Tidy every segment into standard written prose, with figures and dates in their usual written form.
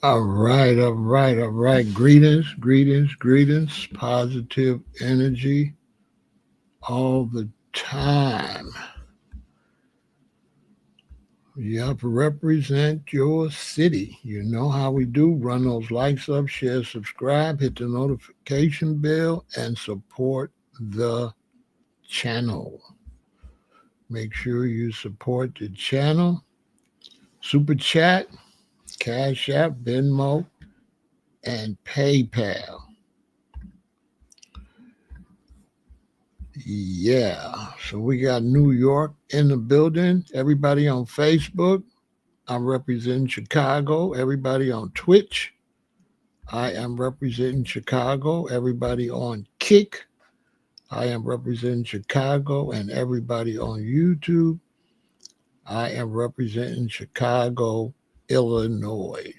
All right. Greetings, greetings, greetings. Positive energy all the time. Yep, represent your city. You know how we do. Run those likes up, share, subscribe, hit the notification bell, and support the channel. Make sure you support the channel. Super Chat, CashApp, Venmo, and PayPal. Yeah, so we got New York in the building. Everybody on Facebook. I'm representing Chicago. Everybody on Twitch. I am representing Chicago. Everybody on Kick. I am representing Chicago. And everybody on YouTube. I am representing Chicago, Illinois.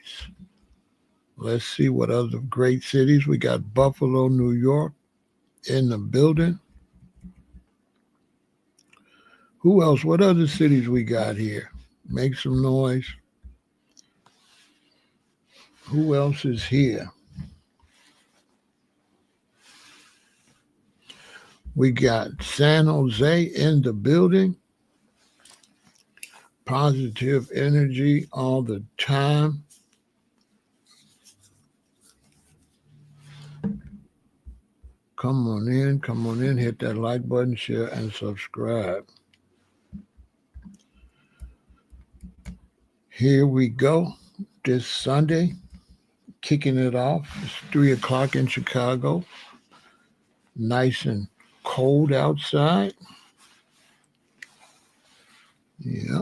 Let's see what other great cities. We got Buffalo, New York in the building. Who else? What other cities we got here? Make some noise. Who else is here? We got San Jose in the building. Positive energy all the time. Come on in, hit that like button, share, and subscribe. Here we go. This Sunday, kicking it off. It's 3 o'clock in Chicago. Nice and cold outside. Yeah.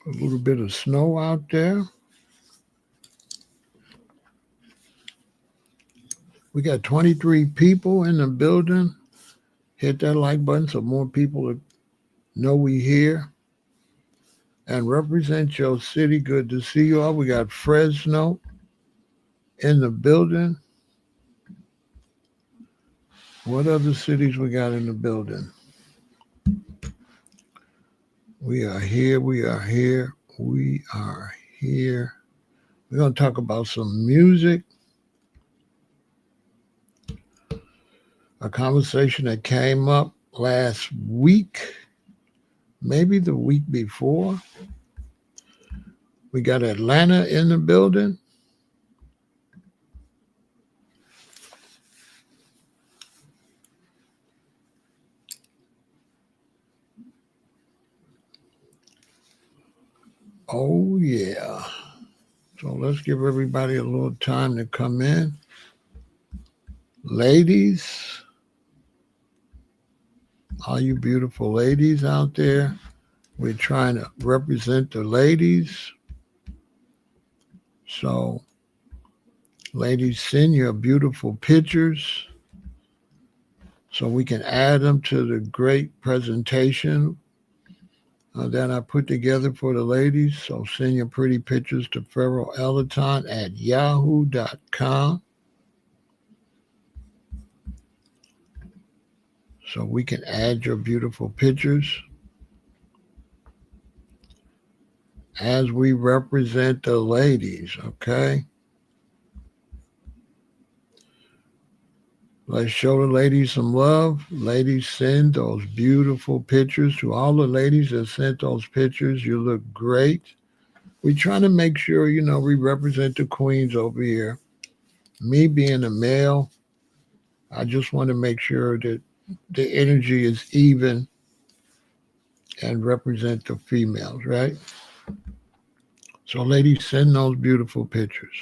A little bit of snow out there. We got 23 people in the building. Hit that like button so more people know we here. And represent your city. Good to see you all. We got Fresno in the building. What other cities we got in the building? We are here. We're going to talk about some music. A conversation that came up last week, maybe the week before. We got Atlanta in the building. Oh, yeah. So let's give everybody a little time to come in. Ladies, all you beautiful ladies out there, we're trying to represent the ladies. So, ladies, send your beautiful pictures so we can add them to the great presentation that I put together for the ladies. So send your pretty pictures to Pharaoh El-Aton at yahoo.com so we can add your beautiful pictures as we represent the ladies, okay? Let's show the ladies some love. Ladies, send those beautiful pictures to all the ladies that sent those pictures. You look great. We're trying to make sure, we represent the queens over here. Me being a male, I just want to make sure that the energy is even and represent the females, right? So, ladies, send those beautiful pictures.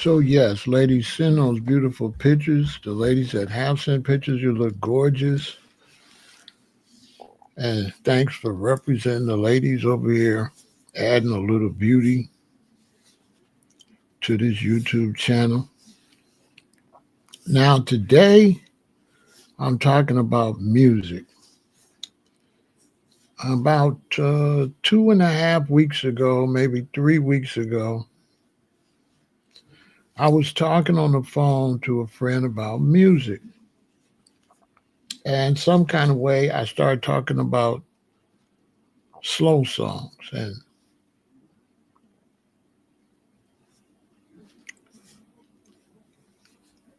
So yes, ladies, send those beautiful pictures. The ladies that have sent pictures, you look gorgeous. And thanks for representing the ladies over here, adding a little beauty to this YouTube channel. Now today, I'm talking about music. About 2.5 weeks ago, maybe 3 weeks ago, I was talking on the phone to a friend about music. And some kind of way, I started talking about slow songs. And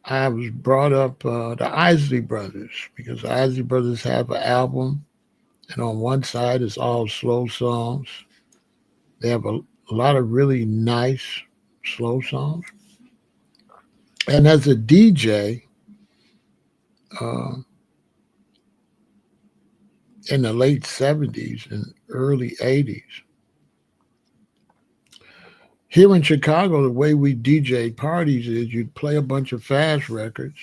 I was brought up the Isley Brothers because the Isley Brothers have an album. And on one side, it's all slow songs. They have a lot of really nice slow songs. And as a DJ, uh, in the late 70s and early 80s. Here in Chicago, the way we DJ parties is you'd play a bunch of fast records,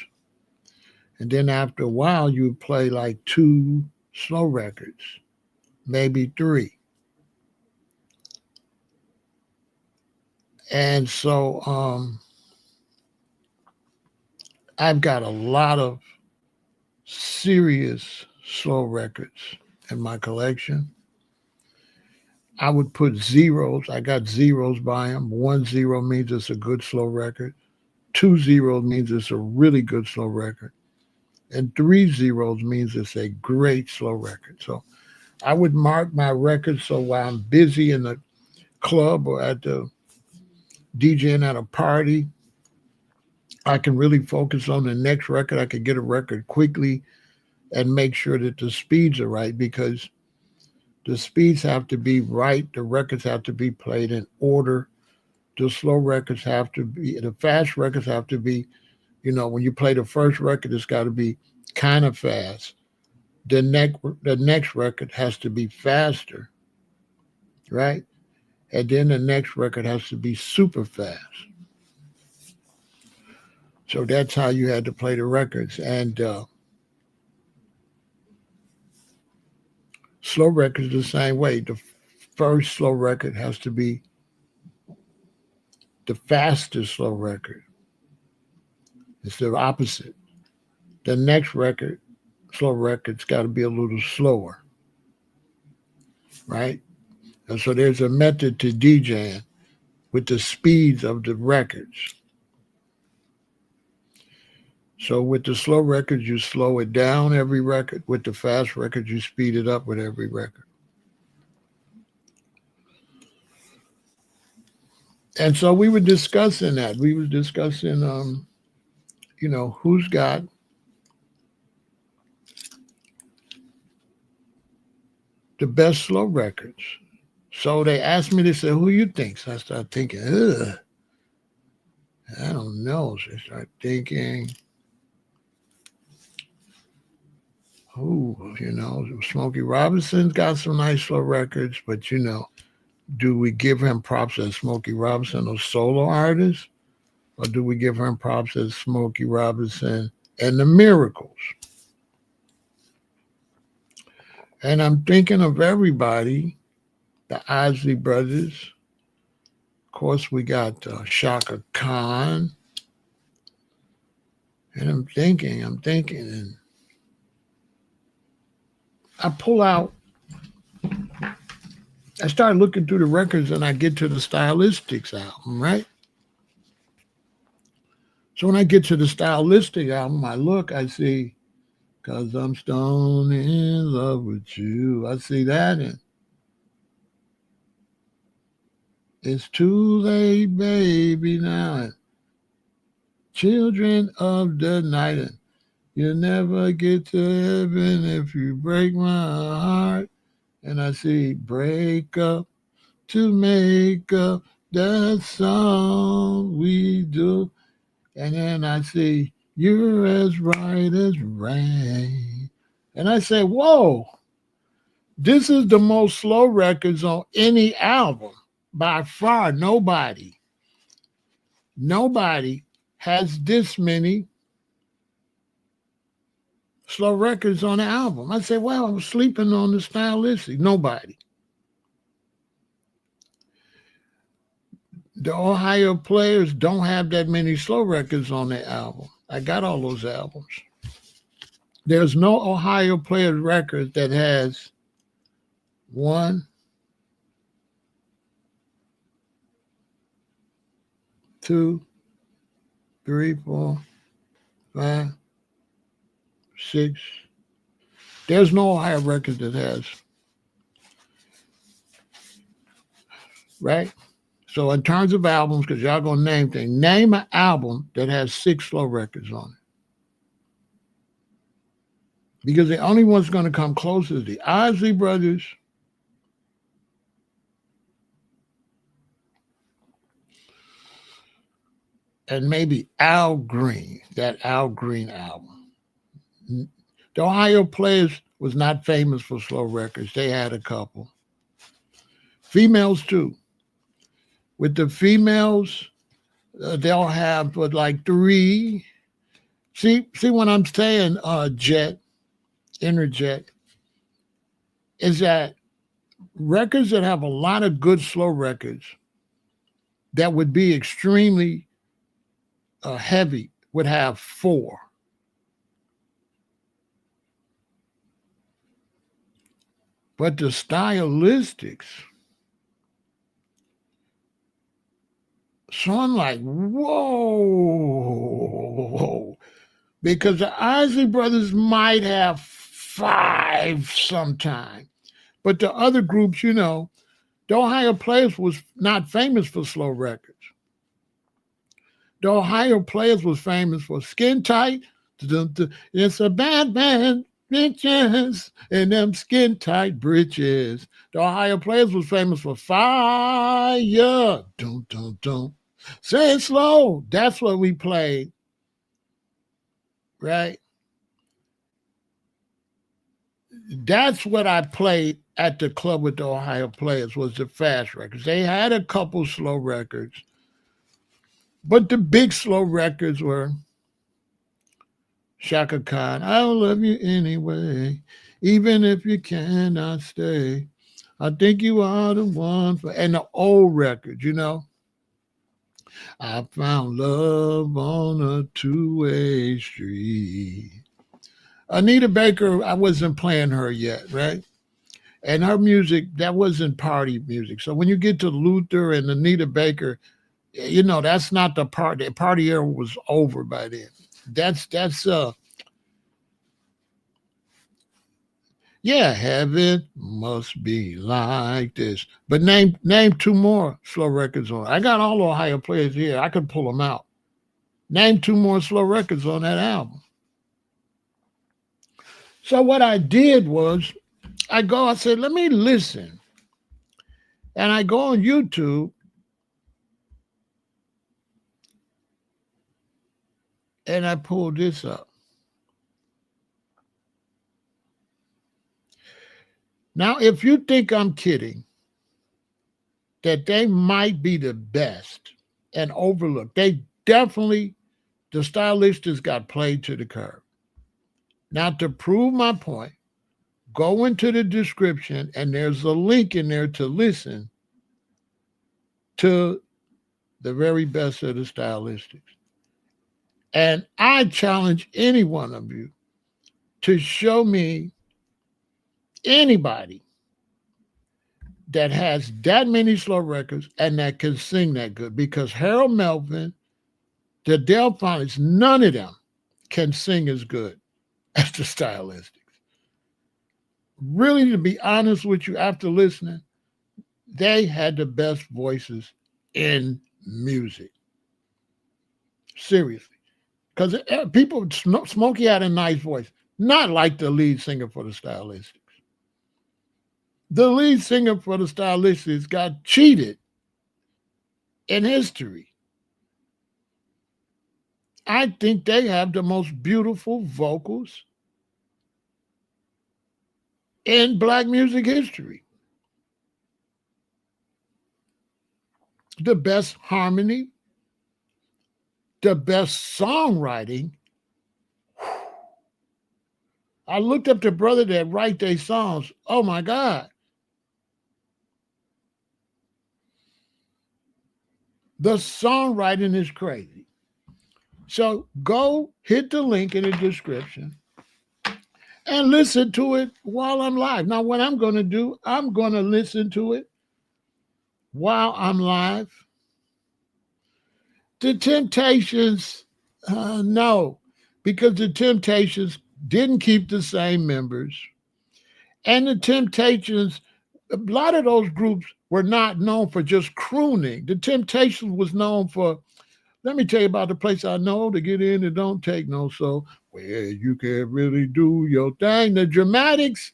and then after a while, you'd play like two slow records, maybe three. And so I've got a lot of serious slow records in my collection. I would put zeros. I got zeros by them. 1 0 means it's a good slow record. 2 0 means it's a really good slow record. And 3 0 means it's a great slow record. So I would mark my records so while I'm busy in the club or at the DJing at a party, I can really focus on the next record. I can get a record quickly and make sure that the speeds are right because the speeds have to be right. The records have to be played in order. The slow records have to be, the fast records have to be, when you play the first record, it's got to be kind of fast. The next record has to be faster, right? And then the next record has to be super fast. So that's how you had to play the records. And slow records the same way. The first slow record has to be the fastest slow record. It's the opposite. The next record, slow record's got to be a little slower, right? And so there's a method to DJing with the speeds of the records. So with the slow records, you slow it down every record. With the fast records, you speed it up with every record. And so we were discussing that. We were discussing, who's got the best slow records. So they asked me, they said, who you think? So I started thinking, I don't know. So I started thinking, Smokey Robinson's got some nice slow records, but do we give him props as Smokey Robinson, a solo artist? Or do we give him props as Smokey Robinson and the Miracles? And I'm thinking of everybody, the Isley Brothers. Of course, we got Shaka Khan. And I'm thinking, and I pull out, I start looking through the records and I get to the Stylistics album, right? So when I get to the Stylistic album, I look, I see, 'Cause I'm stone in love with you. I see that, and it's too late, baby, now. And children of the night, and you'll never get to heaven if you break my heart. And I see break up to make up, that's all we do. And then I see you're as right as rain. And I say, whoa, this is the most slow records on any album. By far, nobody Nobody has this many slow records on the album. I said, well, I was sleeping on the Stylistics. Nobody. The Ohio Players don't have that many slow records on their album. I got all those albums. There's no Ohio Players record that has 1, 2, 3, 4, 5, 6. There's no Ohio record that has, right? So in terms of albums, because y'all gonna name things, name an album that has 6 slow records on it. Because the only one's gonna come close is the Isley Brothers, and maybe Al Green, that Al Green album. The Ohio Players was not famous for slow records. They had a couple. Females too. With the females, they'll have like 3. See what I'm saying, interject, is that records that have a lot of good slow records that would be extremely heavy would have 4. But the Stylistics, so I'm like, whoa, because the Isley Brothers might have 5 sometime. But the other groups, the Ohio Players was not famous for slow records. The Ohio Players was famous for Skin Tight. It's a bad man, bitches, and them skin tight britches. The Ohio Players was famous for Fire. Dun, dun, dun. Say it slow. That's what we played. Right? That's what I played at the club with the Ohio Players was the fast records. They had a couple slow records. But the big slow records were Shaka Khan, I'll love you anyway, even if you cannot stay. I think you are the one for, and the old records, I found love on a 2-way street. Anita Baker, I wasn't playing her yet, right? And her music, that wasn't party music. So when you get to Luther and Anita Baker, that's not the party. The party era was over by then. That's heaven must be like this. But name 2 more slow records on. I got all Ohio Players here. I could pull them out. Name 2 more slow records on that album. So what I did was I said, let me listen. And I go on YouTube and I pull this up. Now, if you think I'm kidding, that they might be the best and overlooked, they definitely, the Stylistics got played to the curb. Now, to prove my point, go into the description and there's a link in there to listen to the very best of the Stylistics. And I challenge any one of you to show me anybody that has that many slow records and that can sing that good. Because Harold Melvin, the Delphonics, none of them can sing as good as the Stylistics. Really, to be honest with you, after listening, they had the best voices in music. Seriously. Because people, Smokey had a nice voice, not like the lead singer for the Stylistics. The lead singer for the Stylistics got cheated in history. I think they have the most beautiful vocals in Black music history. The best harmony, the best songwriting. I looked up the brother that write their songs. Oh my God. The songwriting is crazy. So go hit the link in the description and listen to it while I'm live. Now, what I'm going to do, I'm going to listen to it while I'm live. The Temptations, no, because the Temptations didn't keep the same members. And the Temptations, a lot of those groups were not known for just crooning. The Temptations was known for, let me tell you about the place I know to get in and don't take no so, where you can really do your thing. The Dramatics,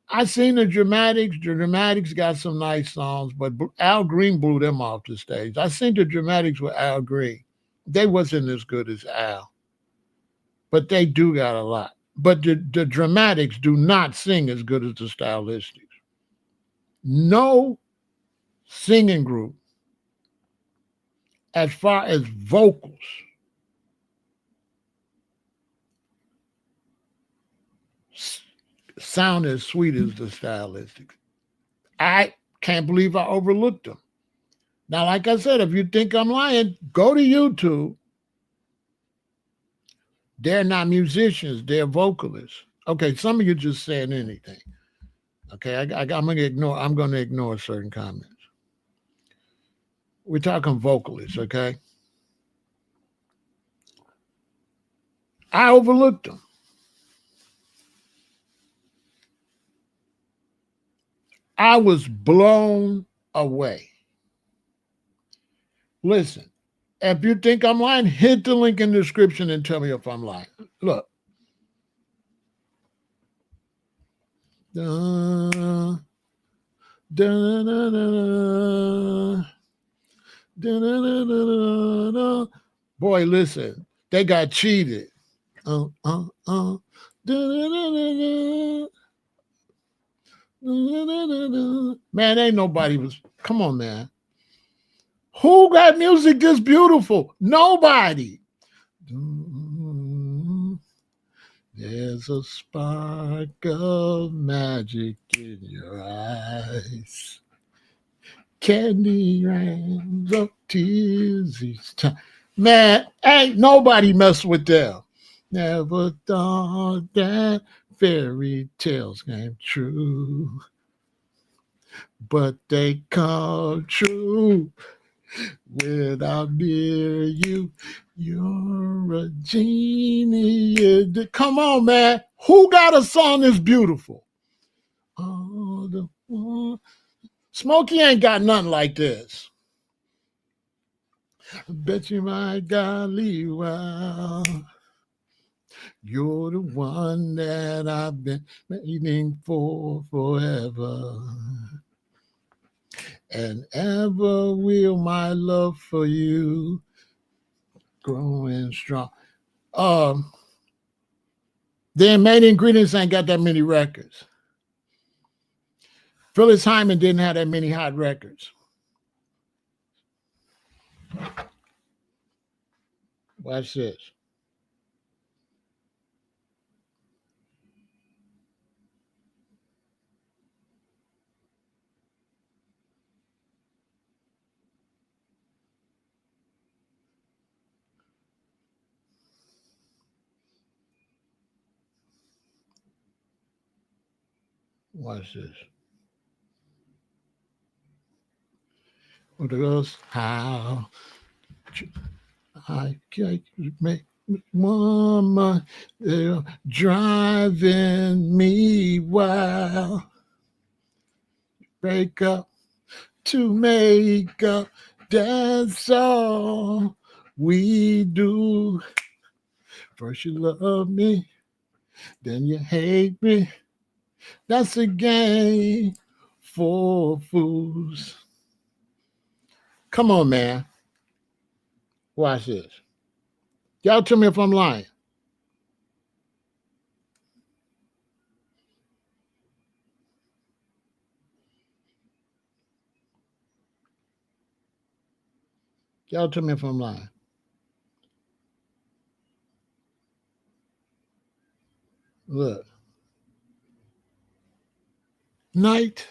I seen the Dramatics. The Dramatics got some nice songs, but Al Green blew them off the stage. I seen the Dramatics with Al Green. They wasn't as good as Al, but they do got a lot. But the Dramatics do not sing as good as the Stylistics. No singing group, as far as vocals, sound as sweet as the Stylistics. I can't believe I overlooked them. Now, like I said, if you think I'm lying, go to YouTube. They're not musicians, they're vocalists. Okay, some of you just saying anything. Okay, I'm gonna ignore certain comments. We're talking vocalists, okay? I overlooked them. I was blown away. Listen, if you think I'm lying, hit the link in the description and tell me if I'm lying. Look. Da, da, da, da, da. Boy, listen, they got cheated. Da, da, da, da. Man, ain't nobody was. Come on, man. Who got music this beautiful? Nobody. There's a spark of magic in your eyes. Candy rains of tears each time. Man, ain't nobody mess with them. Never thought that fairy tales came true, but they come true without near you. You're a genie. Come on, man. Who got a song that's beautiful? Oh, the one. Smokey ain't got nothing like this. I bet you my golly, wow. You're the one that I've been waiting for forever. And ever will my love for you growing strong. The main ingredients ain't got that many records. Phyllis Hyman didn't have that many hot records. Watch this. Watch this. What it goes? How I can make woman driving me wild. Break up to make up. That's all we do. First you love me, then you hate me. That's a game for fools. Come on, man. Watch this. Y'all tell me if I'm lying. Y'all tell me if I'm lying. Look. Night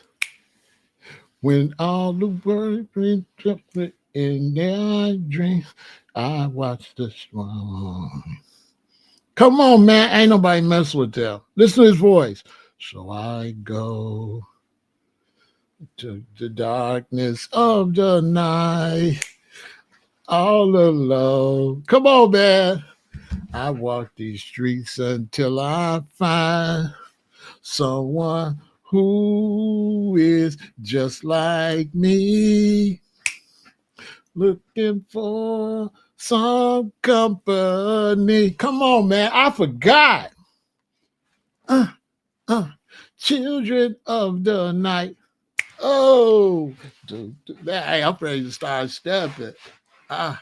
when all the world been separate in their dreams, I watch the storm. Come on, man. Ain't nobody mess with that. Listen to his voice. So I go to the darkness of the night, all alone. Come on, man. I walk these streets until I find someone who is just like me, looking for some company. Come on, man. I forgot. Uh, uh, Children of the night. Oh, hey, I'm ready to start stepping. Ah,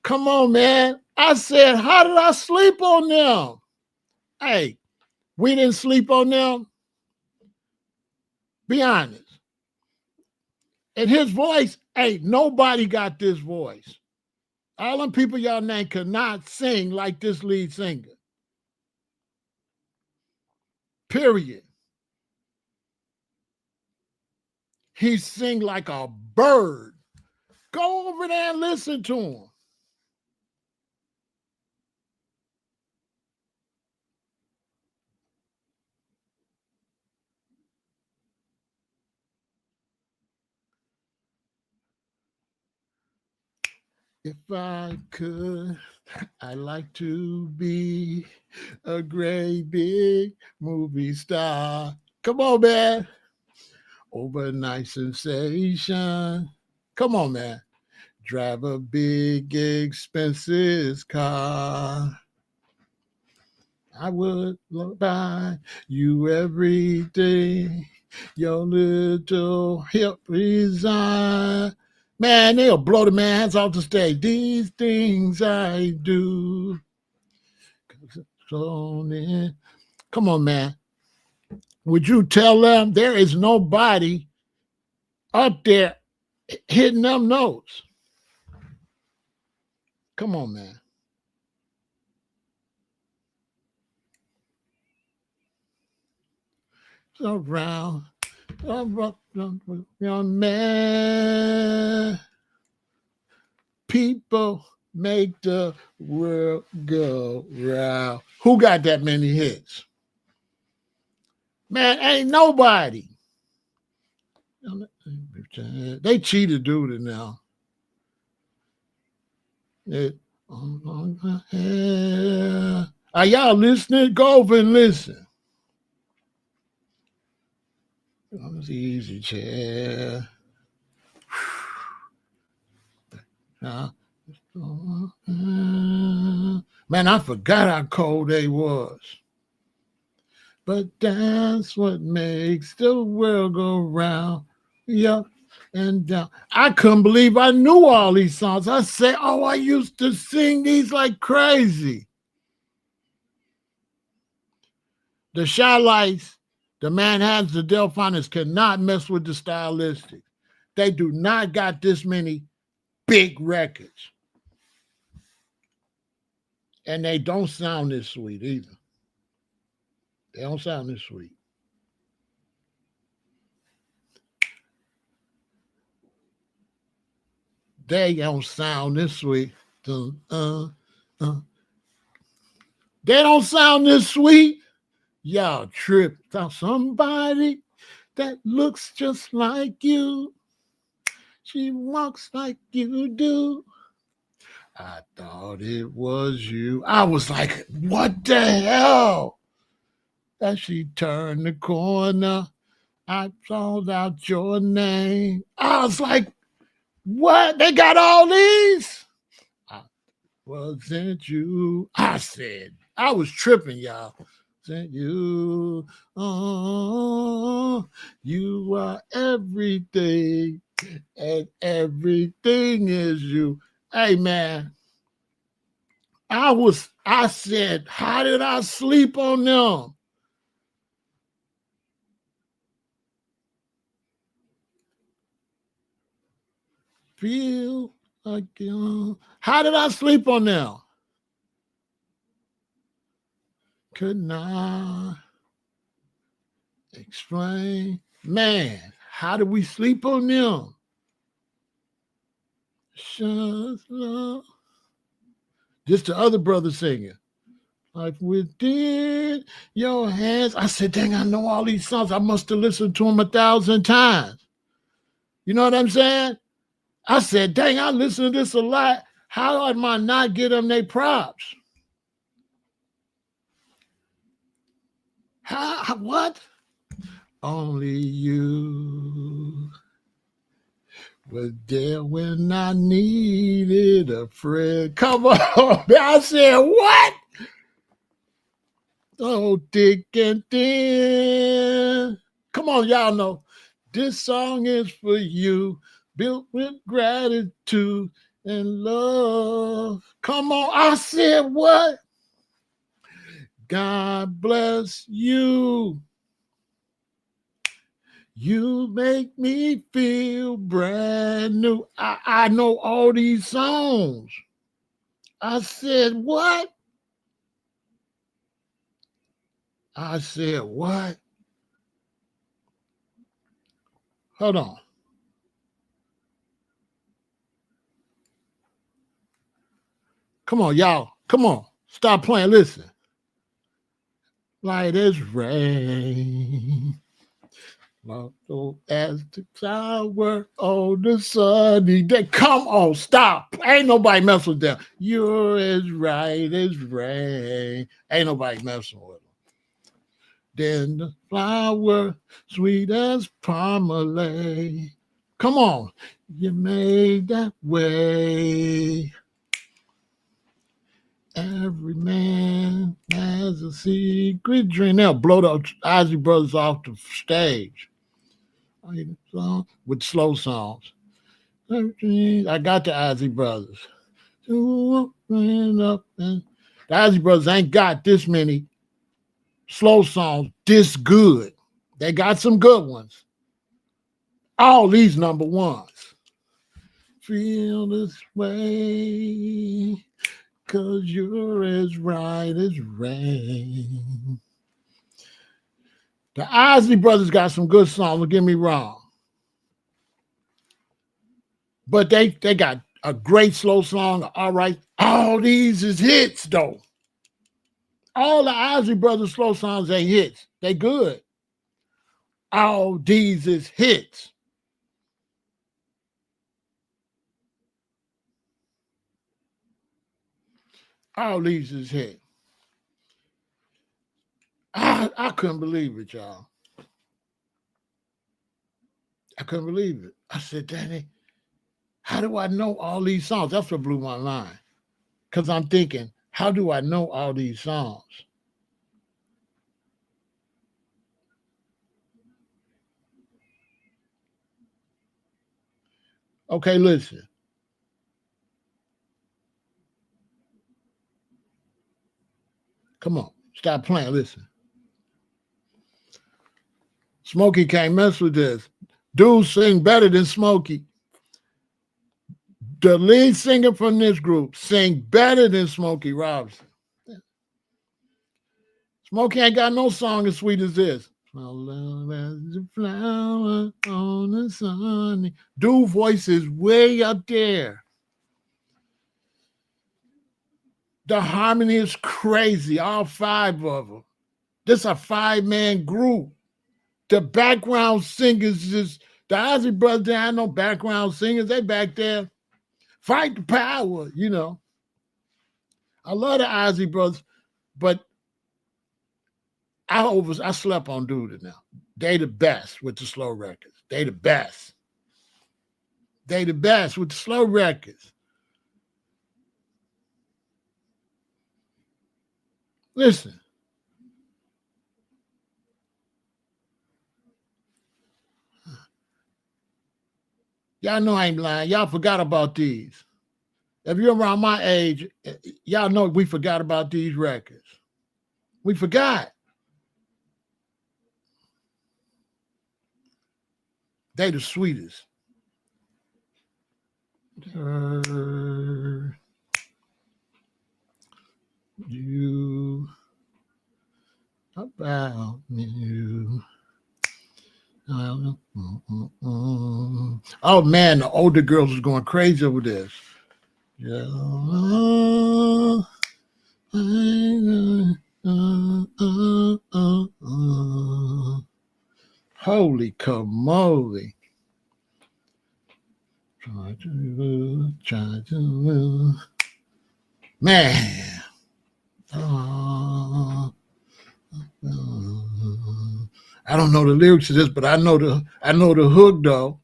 come on, man. I said, how did I sleep on them? Hey, we didn't sleep on them. Be honest. And his voice, hey, nobody got this voice. All them people y'all name could not sing like this lead singer. Period. He sing like a bird. Go over there and listen to him. If I could, I'd like to be a great big movie star. Come on, man. Overnight sensation. Come on, man. Drive a big, expensive car. I would buy you everything your little hip desire. Man, they'll blow the man's off the stage. These things I do. Come on, man. Would you tell them there is nobody up there hitting them notes? Come on, man. Around, young man. People make the world go round. Who got that many hits? Man, ain't nobody. They cheated, dude, now. Are y'all listening? Go over and listen. Easy chair. Man, I forgot how cold they was. But that's what makes the world go round. Yup and down. I couldn't believe I knew all these songs. I said, oh, I used to sing these like crazy. The Shy-Lights, the Manhattans, the Delphonics cannot mess with the Stylistics. They do not got this many big records. And they don't sound this sweet either. They don't sound this sweet. They don't sound this sweet. They don't sound this sweet. Y'all trip. Somebody that looks just like you. She walks like you do. I thought it was you. I was like, what the hell? As she turned the corner, I called out your name. I was like, what? They got all these? Wasn't you? I said, I was tripping, y'all. Wasn't you? Oh, you are everything, and everything is you. Hey, man, I said, how did I sleep on them? Feel like you. How did I sleep on them? could not explain. Man, how do we sleep on them? Just love. Just the other brother singing. Like within your hands. I said, dang, I know all these songs. I must have listened to them 1,000 times. You know what I'm saying? I said, dang, I listen to this a lot. How am I not get them their props? How what? Only you was there when I needed a friend. Come on. I said, what? Oh, thick and thin. Come on, y'all know. This song is for you, built with gratitude and love. Come on. I said, what? God bless you. You make me feel brand new. I know all these songs. I said, what? I said, what? Hold on. Come on, y'all. Come on. Stop playing. Listen. Light as rain. As the flower on the sunny day. Come on, stop. Ain't nobody messing with them. You're as right as rain. Ain't nobody messing with them. Then the flower, sweet as marmalade. Come on. You made that way. Every man has a secret dream. They'll blow the Ozzy Brothers off the stage with slow songs. I got the Ozzy Brothers. The Ozzy Brothers ain't got this many slow songs this good. They got some good ones. All these number ones. Feel this way, 'cause you're as right as rain. The Isley Brothers got some good songs, don't get me wrong. But they got a great slow song, all right. All these is hits, though. All the Isley Brothers slow songs ain't hits. They good. All these is hits. All these is hits. I couldn't believe it, y'all. I couldn't believe it. I said, Danny, how do I know all these songs? That's what blew my mind. Because I'm thinking, how do I know all these songs? Okay, listen. Come on. Stop playing. Listen. Smokey can't mess with this. Dude sing better than Smokey. The lead singer from this group sing better than Smokey Robinson. Smokey ain't got no song as sweet as this. My love as a flower on the sun. Dude voice is way up there. The harmony is crazy. All five of them. This is a 5-man group. The background singers is the Ozzy Brothers. They have no background singers. They back there fight the power. You know. I love the Ozzy Brothers, but I slept on Duda now. They the best with the slow records. They the best. They the best with the slow records. Listen. Y'all know I ain't lying. Y'all forgot about these. If you're around my age, y'all know we forgot about these records. We forgot. They the sweetest. You about you. Oh man, the older girls is going crazy over this. Yeah. Holy camole. Try to, man. I don't know the lyrics to this, but I know the hook though.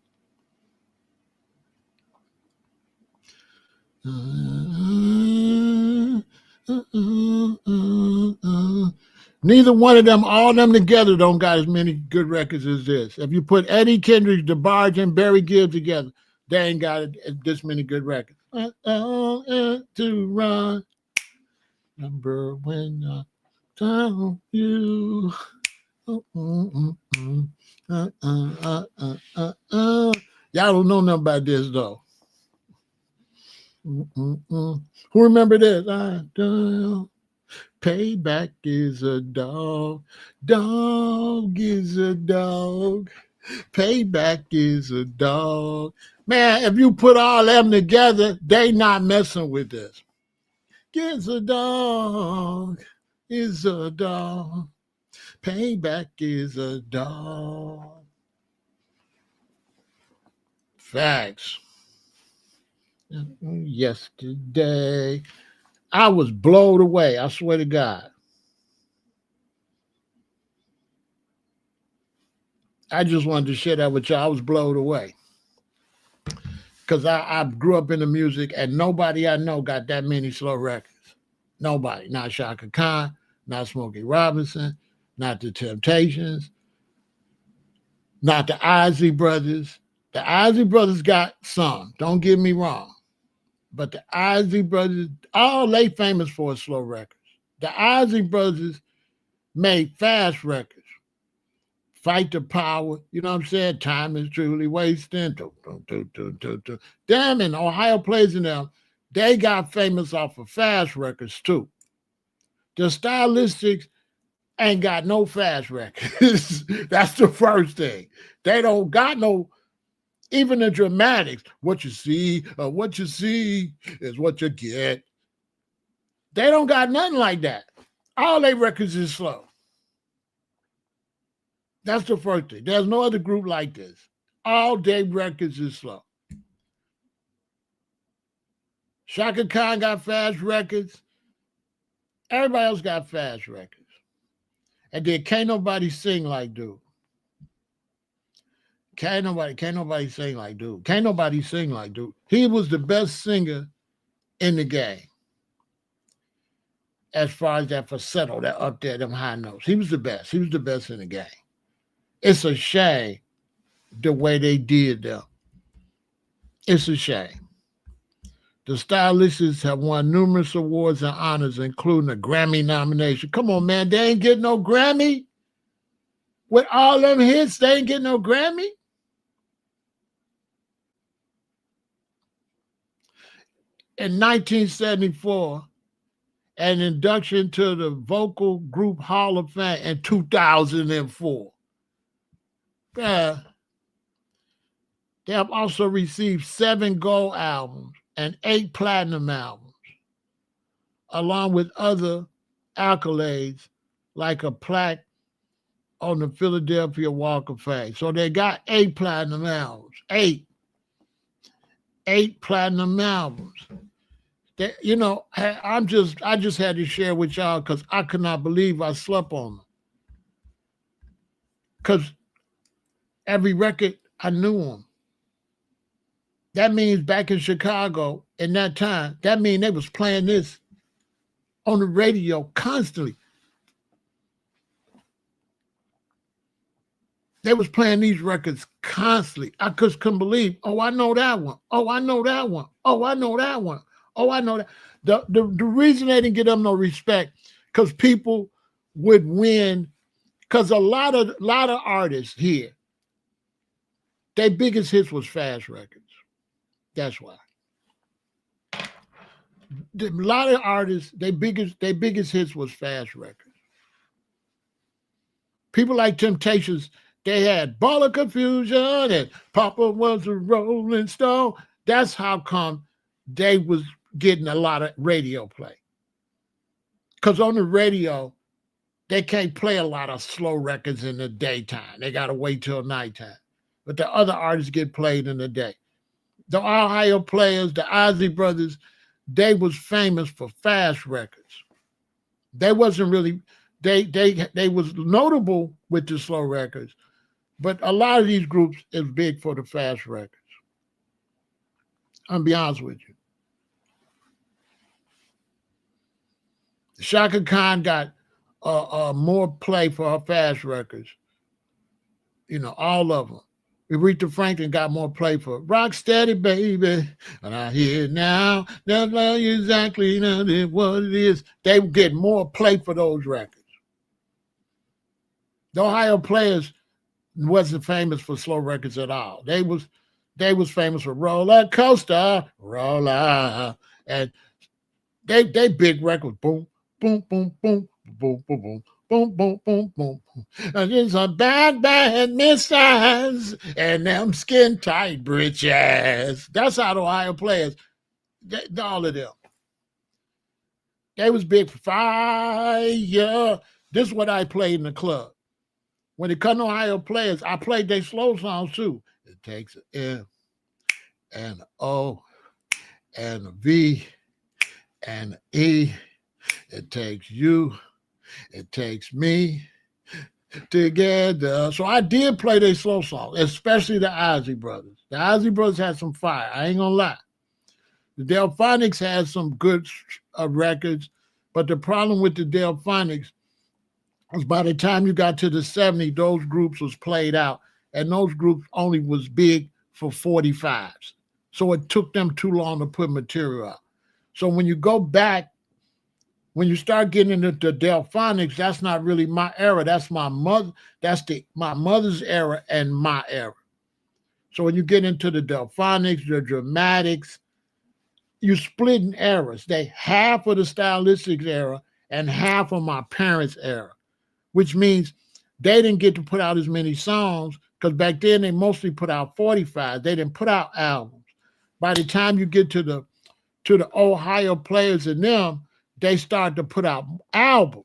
Neither one of them, all them together, don't got as many good records as this. If you put Eddie Kendrick, DeBarge, and Barry Gibb together, they ain't got this many good records. To run, number when I tell you. Y'all don't know nothing about this though. Who remember this? Payback is a dog. Dog is a dog. Payback is a dog. Man, if you put all them together, they not messing with this. Is a dog. Is a dog. Payback is a dog. Facts. Yesterday, I was blown away. I swear to God. I just wanted to share that with y'all. I was blown away. Because I grew up in the music and nobody I know got that many slow records. Nobody. Not Shaka Khan, not Smokey Robinson, not the Temptations, not the Isley Brothers. The Isley Brothers got some, don't get me wrong. But the Isley Brothers, all they famous for is slow records. The Isley Brothers made fast records. Fight the Power, you know what I'm saying? Time is truly wasting. Damn, and Ohio Plays in them, they got famous off of fast records too. The Stylistics ain't got no fast records. That's the first thing. They don't got no, even the dramatics. What you see is what you get. They don't got nothing like that. All their records is slow. That's the first thing. There's no other group like this. All day records is slow. Shaka Khan got fast records. Everybody else got fast records. And then can't nobody sing like dude. Can't nobody sing like dude. Can't nobody sing like dude. He was the best singer in the game. As far as that falsetto, that up there, them high notes. He was the best. He was the best in the game. It's a shame the way they did them. It's a shame. The Stylistics have won numerous awards and honors, including a Grammy nomination. Come on, man. They ain't getting no Grammy? With all them hits, they ain't getting no Grammy? In 1974, an induction to the Vocal Group Hall of Fame in 2004. They have also received 7 gold albums and 8 platinum albums, along with other accolades like a plaque on the Philadelphia Walk of Fame. So they got 8 platinum albums. 8 platinum albums. They, you know, I just had to share with y'all because I could not believe I slept on them. Because every record, I knew them. That means back in Chicago in that time, that means they was playing this on the radio constantly. They was playing these records constantly. I just couldn't believe, oh, I know that one. Oh, I know that one. Oh, I know that one. Oh, I know that. The reason they didn't get them no respect, because people would win, because a lot of artists here, their biggest hits was fast records. That's why. A lot of artists, their biggest hits was fast records. People like Temptations, they had Ball of Confusion and Papa was a Rolling Stone. That's how come they was getting a lot of radio play. Because on the radio, they can't play a lot of slow records in the daytime. They got to wait till nighttime. But the other artists get played in the day. The Ohio Players, the Isley Brothers, they was famous for fast records. They wasn't really, they was notable with the slow records, but a lot of these groups is big for the fast records. I'll be honest with you. Shaka Khan got more play for her fast records. You know, all of them. Aretha Franklin got more play for Rock Steady Baby. And I hear now, that's exactly what it is. They get more play for those records. The Ohio Players wasn't famous for slow records at all. They was famous for Roller Coaster, Roller. And they big records, boom, boom, boom, boom, boom, boom, boom. Boom, boom, boom, boom, boom. And it's a bad missiles and them skin tight britches. That's how the Ohio Players, all of them. They was big for fire. This is what I played in the club. When it come to Ohio Players, I played their slow songs too. It takes an M and an O and a V and an E. It takes you. It takes me together. So I did play their slow songs, especially the Isley Brothers. The Isley Brothers had some fire. I ain't gonna lie. The Delphonics had some good records, but the problem with the Delphonics was by the time you got to the 70s, those groups was played out, and those groups only was big for 45s. So it took them too long to put material out. So when you go back, when you start getting into the Delphonics, that's not really my era. That's my mother. That's my mother's era and my era. So when you get into the Delphonics, the Dramatics, you split in eras. They half of the Stylistics era and half of my parents' era, which means they didn't get to put out as many songs because back then they mostly put out 45. They didn't put out albums. By the time you get to the Ohio Players and them, they started to put out albums.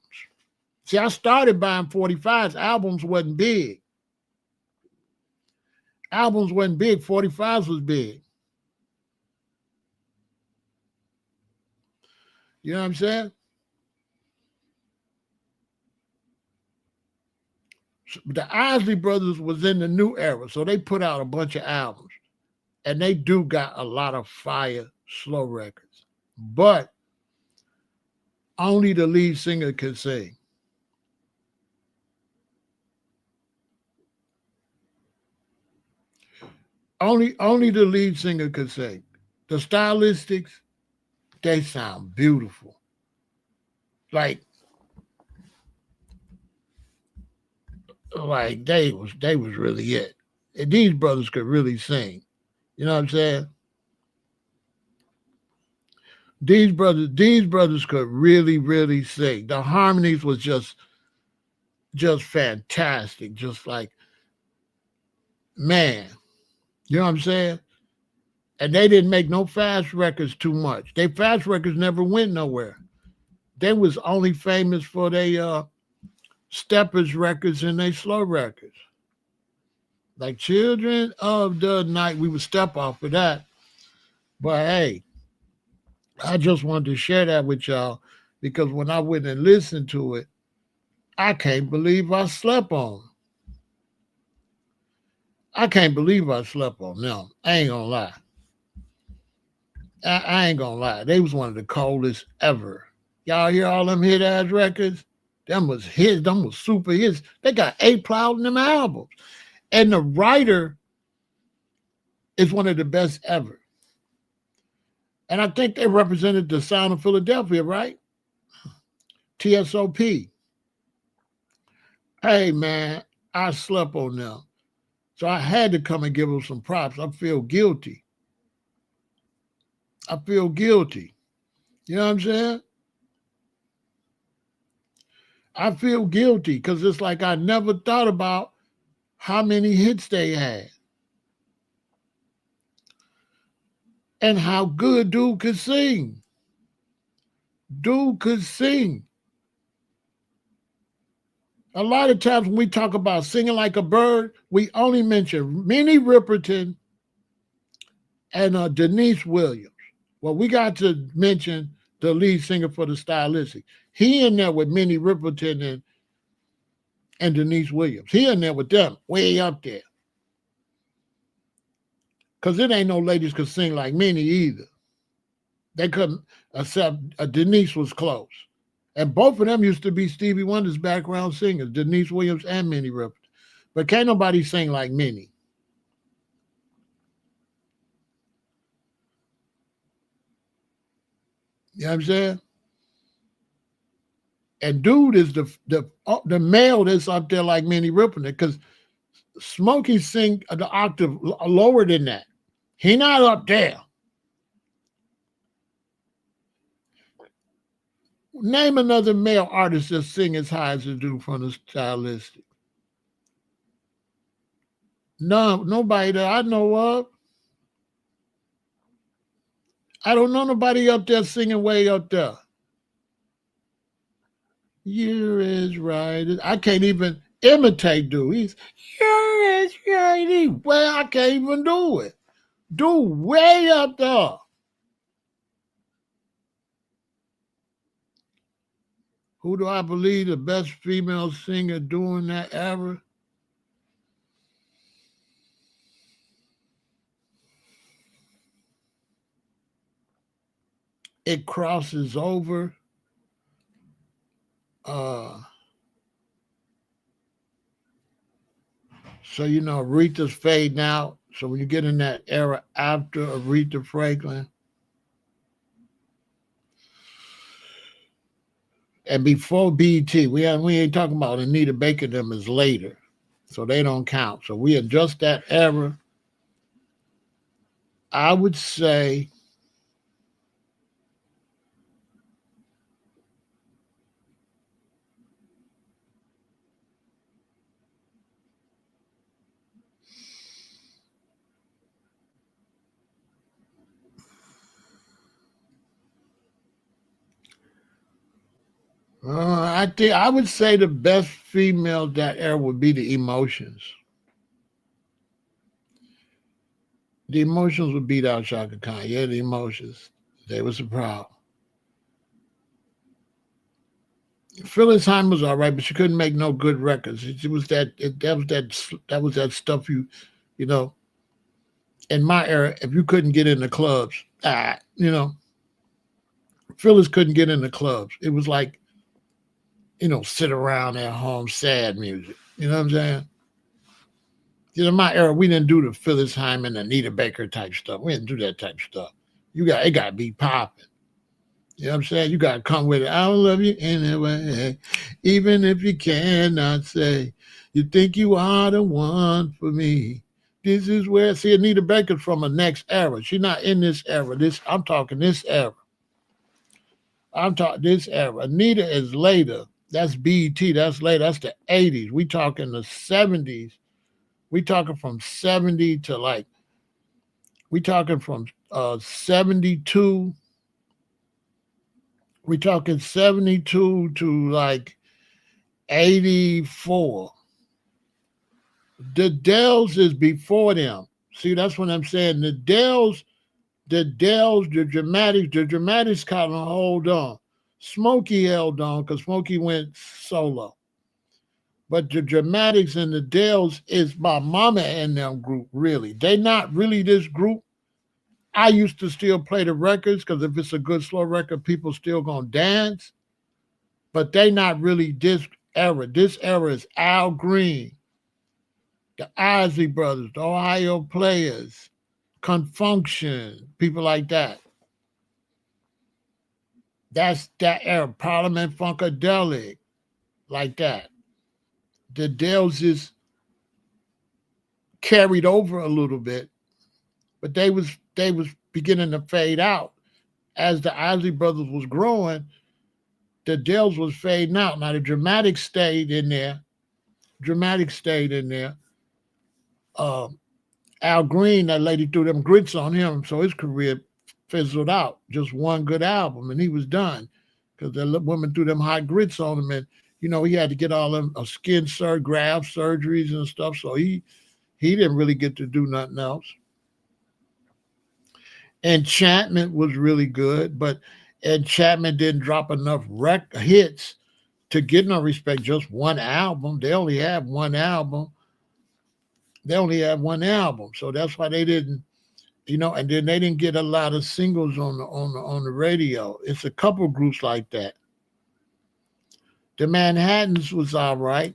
See, I started buying 45s. Albums wasn't big. Albums wasn't big. 45s was big. You know what I'm saying? The Isley Brothers was in the new era, so they put out a bunch of albums. And they do got a lot of fire slow records. But only the lead singer can sing. Only the lead singer could sing. The Stylistics, they sound beautiful. Like they was really it. And these brothers could really sing. You know what I'm saying? These brothers could really, really sing. The harmonies was just fantastic. Just like, man, you know what I'm saying? And they didn't make no fast records too much. They fast records never went nowhere. They was only famous for their steppers records and they slow records. Like Children of the Night, we would step off of that. But hey, I just wanted to share that with y'all because when I went and listened to it, I can't believe I slept on. I can't believe I slept on them. I ain't gonna lie. I ain't gonna lie. They was one of the coldest ever. Y'all hear all them hit ass records? Them was hits. Them was super hits. They got A-platinum albums. And the writer is one of the best ever. And I think they represented the sound of Philadelphia, right? TSOP. Hey, man, I slept on them. So I had to come and give them some props. I feel guilty. You know what I'm saying? I feel guilty because it's like I never thought about how many hits they had and how good dude could sing. Dude could sing. A lot of times when we talk about singing like a bird, we only mention Minnie Riperton and Denise Williams. Well, we got to mention the lead singer for the Stylistics. He in there with Minnie Riperton and Denise Williams. He in there with them, way up there. Because it ain't no ladies could sing like Minnie either. They couldn't, except Denise was close. And both of them used to be Stevie Wonder's background singers, Denise Williams and Minnie Riperton. But can't nobody sing like Minnie. You know what I'm saying? And dude is the male that's up there like Minnie Riperton, because Smokey sing the octave lower than that. He not up there. Name another male artist that sing as high as the dude from the Stylistic. No, nobody that I know of. I don't know nobody up there singing way up there. You is right. I can't even imitate dude. He's you is right. Well, I can't even do it. Dude, way up there. Who do I believe the best female singer during that era? It crosses over. So, Aretha's fading out. So when you get in that era after Aretha Franklin and before BT, we ain't talking about Anita Baker, them is later. So they don't count. So we in just that era. I would say I would say the best female that era would be the Emotions. The Emotions would beat out Shaka Khan. Yeah, the Emotions. They was a problem. Phyllis Hyman was all right, but she couldn't make no good records. It was that was that stuff you know. In my era, if you couldn't get in the clubs, Phyllis couldn't get in the clubs. It was like, sit around at home, sad music. You know what I'm saying? In my era, we didn't do the Phyllis Hyman, Anita Baker type stuff. We didn't do that type of stuff. It got to be popping. You know what I'm saying? You got to come with it. I will love you anyway, even if you cannot say you think you are the one for me. This is where, see, Anita Baker's from a next era. She's not in this era. I'm talking this era. I'm talking this era. Anita is later. That's BET. That's later. That's the 80s. We talking the 70s. We talking from 70 to we talking from 72. We talking 72 to 84. The Dells is before them. See, that's what I'm saying. The Dells, the Dramatics kind of hold on. Smokey held on because Smokey went solo. But the Dramatics and the Dells is my mama and them group, really. They not really this group. I used to still play the records because if it's a good slow record, people still gonna dance. But they not really this era. This era is Al Green, the Isley Brothers, the Ohio Players, Confunction, people like that. That's that era. Parliament Funkadelic, like that. The Dells is carried over a little bit, but they was beginning to fade out as the Isley Brothers was growing. the Dells was fading out. Now the Dramatics stayed in there. Dramatics stayed in there. Uh, Al Green, that lady threw them grits on him, so his career fizzled out. Just one good album, and he was done. Because the woman threw them hot grits on him, and he had to get all them skin graft surgeries and stuff. So he didn't really get to do nothing else. Enchantment was really good, but Enchantment didn't drop enough hits to get no respect. Just one album. They only have one album. So that's why they didn't, and then they didn't get a lot of singles on the radio. It's a couple groups like that. The Manhattans was all right.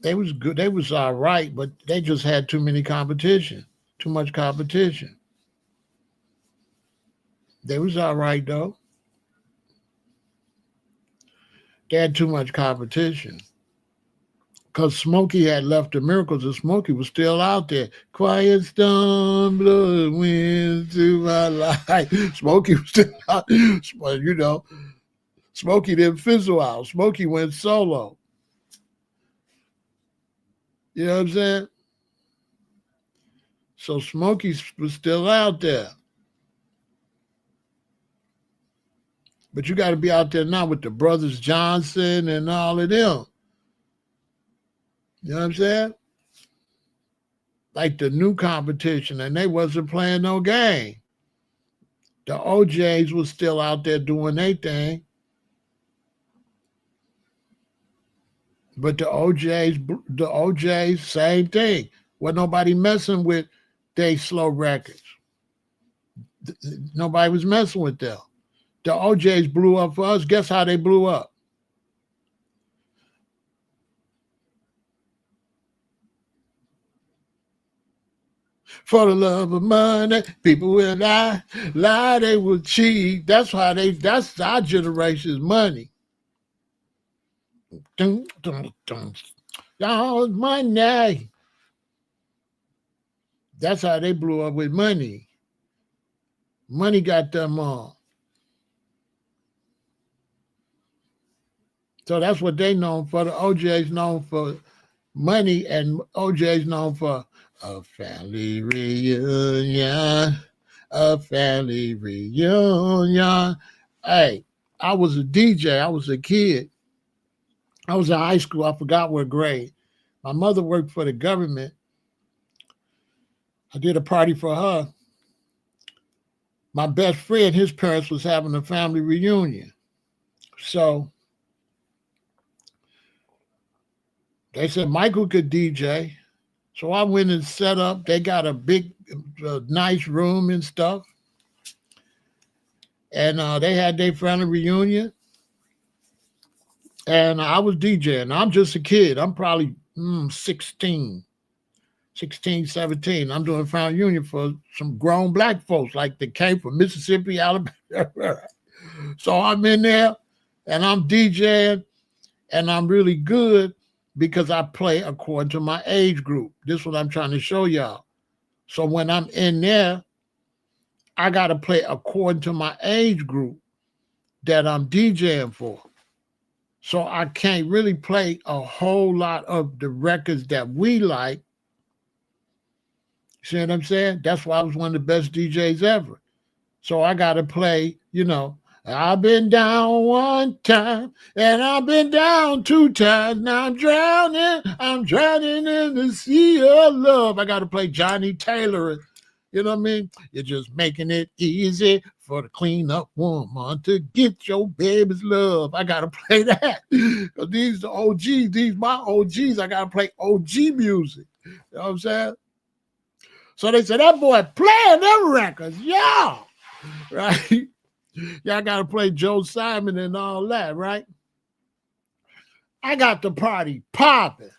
They was good. They was all right, but they just had too much competition. They was all right though. They had too much competition. Because Smokey had left the Miracles, and Smokey was still out there. Quiet storm, blood winds to my life. Smokey was still out. Smokey didn't fizzle out. Smokey went solo. You know what I'm saying? So Smokey was still out there. But you got to be out there now with the Brothers Johnson and all of them. You know what I'm saying? Like the new competition, and they wasn't playing no game. The OJs was still out there doing their thing. But the OJs, same thing. Wasn't nobody messing with they slow records. Nobody was messing with them. The OJs blew up for us. Guess how they blew up? For the love of money, people will lie, they will cheat. That's our generation's money. Y'all money. That's how they blew up with money. Money got them on. So that's what they known for. The OJ's known for money, and OJ's known for a family reunion. Hey, I was a DJ. I was a kid. I was in high school. I forgot what grade. My mother worked for the government. I did a party for her. My best friend, his parents was having a family reunion. So they said Michael could DJ. So I went and set up. They got a big, nice room and stuff. And they had their family reunion. And I was DJing. I'm just a kid. I'm probably 16, 17. I'm doing family reunion for some grown black folks like they came from Mississippi, Alabama. So I'm in there and I'm DJing and I'm really good because I play according to my age group. This is what I'm trying to show y'all. So when I'm in there, I got to play according to my age group that I'm DJing for. So I can't really play a whole lot of the records that we like. See what I'm saying? That's why I was one of the best DJs ever. So I got to play, I've been down one time and I've been down two times. Now I'm drowning in the sea of love. I got to play Johnny Taylor. You know what I mean? You're just making it easy for the clean-up woman to get your baby's love. I got to play that. Because these the OGs. These my OGs. I got to play OG music. You know what I'm saying? So they said, that boy playing them records. Yeah. Right? Y'all got to play Joe Simon and all that, right? I got the party popping.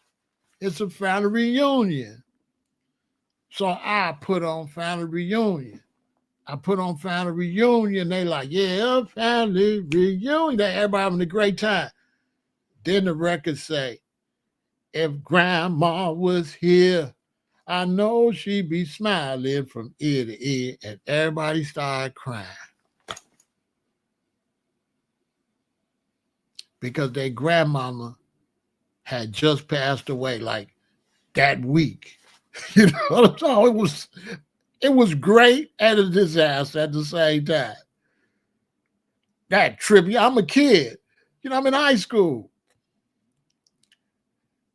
It's a family reunion. So I put on family reunion. They like, yeah, family reunion. Everybody having a great time. Then the record say, if grandma was here, I know she'd be smiling from ear to ear. And everybody started crying. because their grandmama had just passed away like that week. So it was great and a disaster at the same time. That trip, I'm a kid. I'm in high school.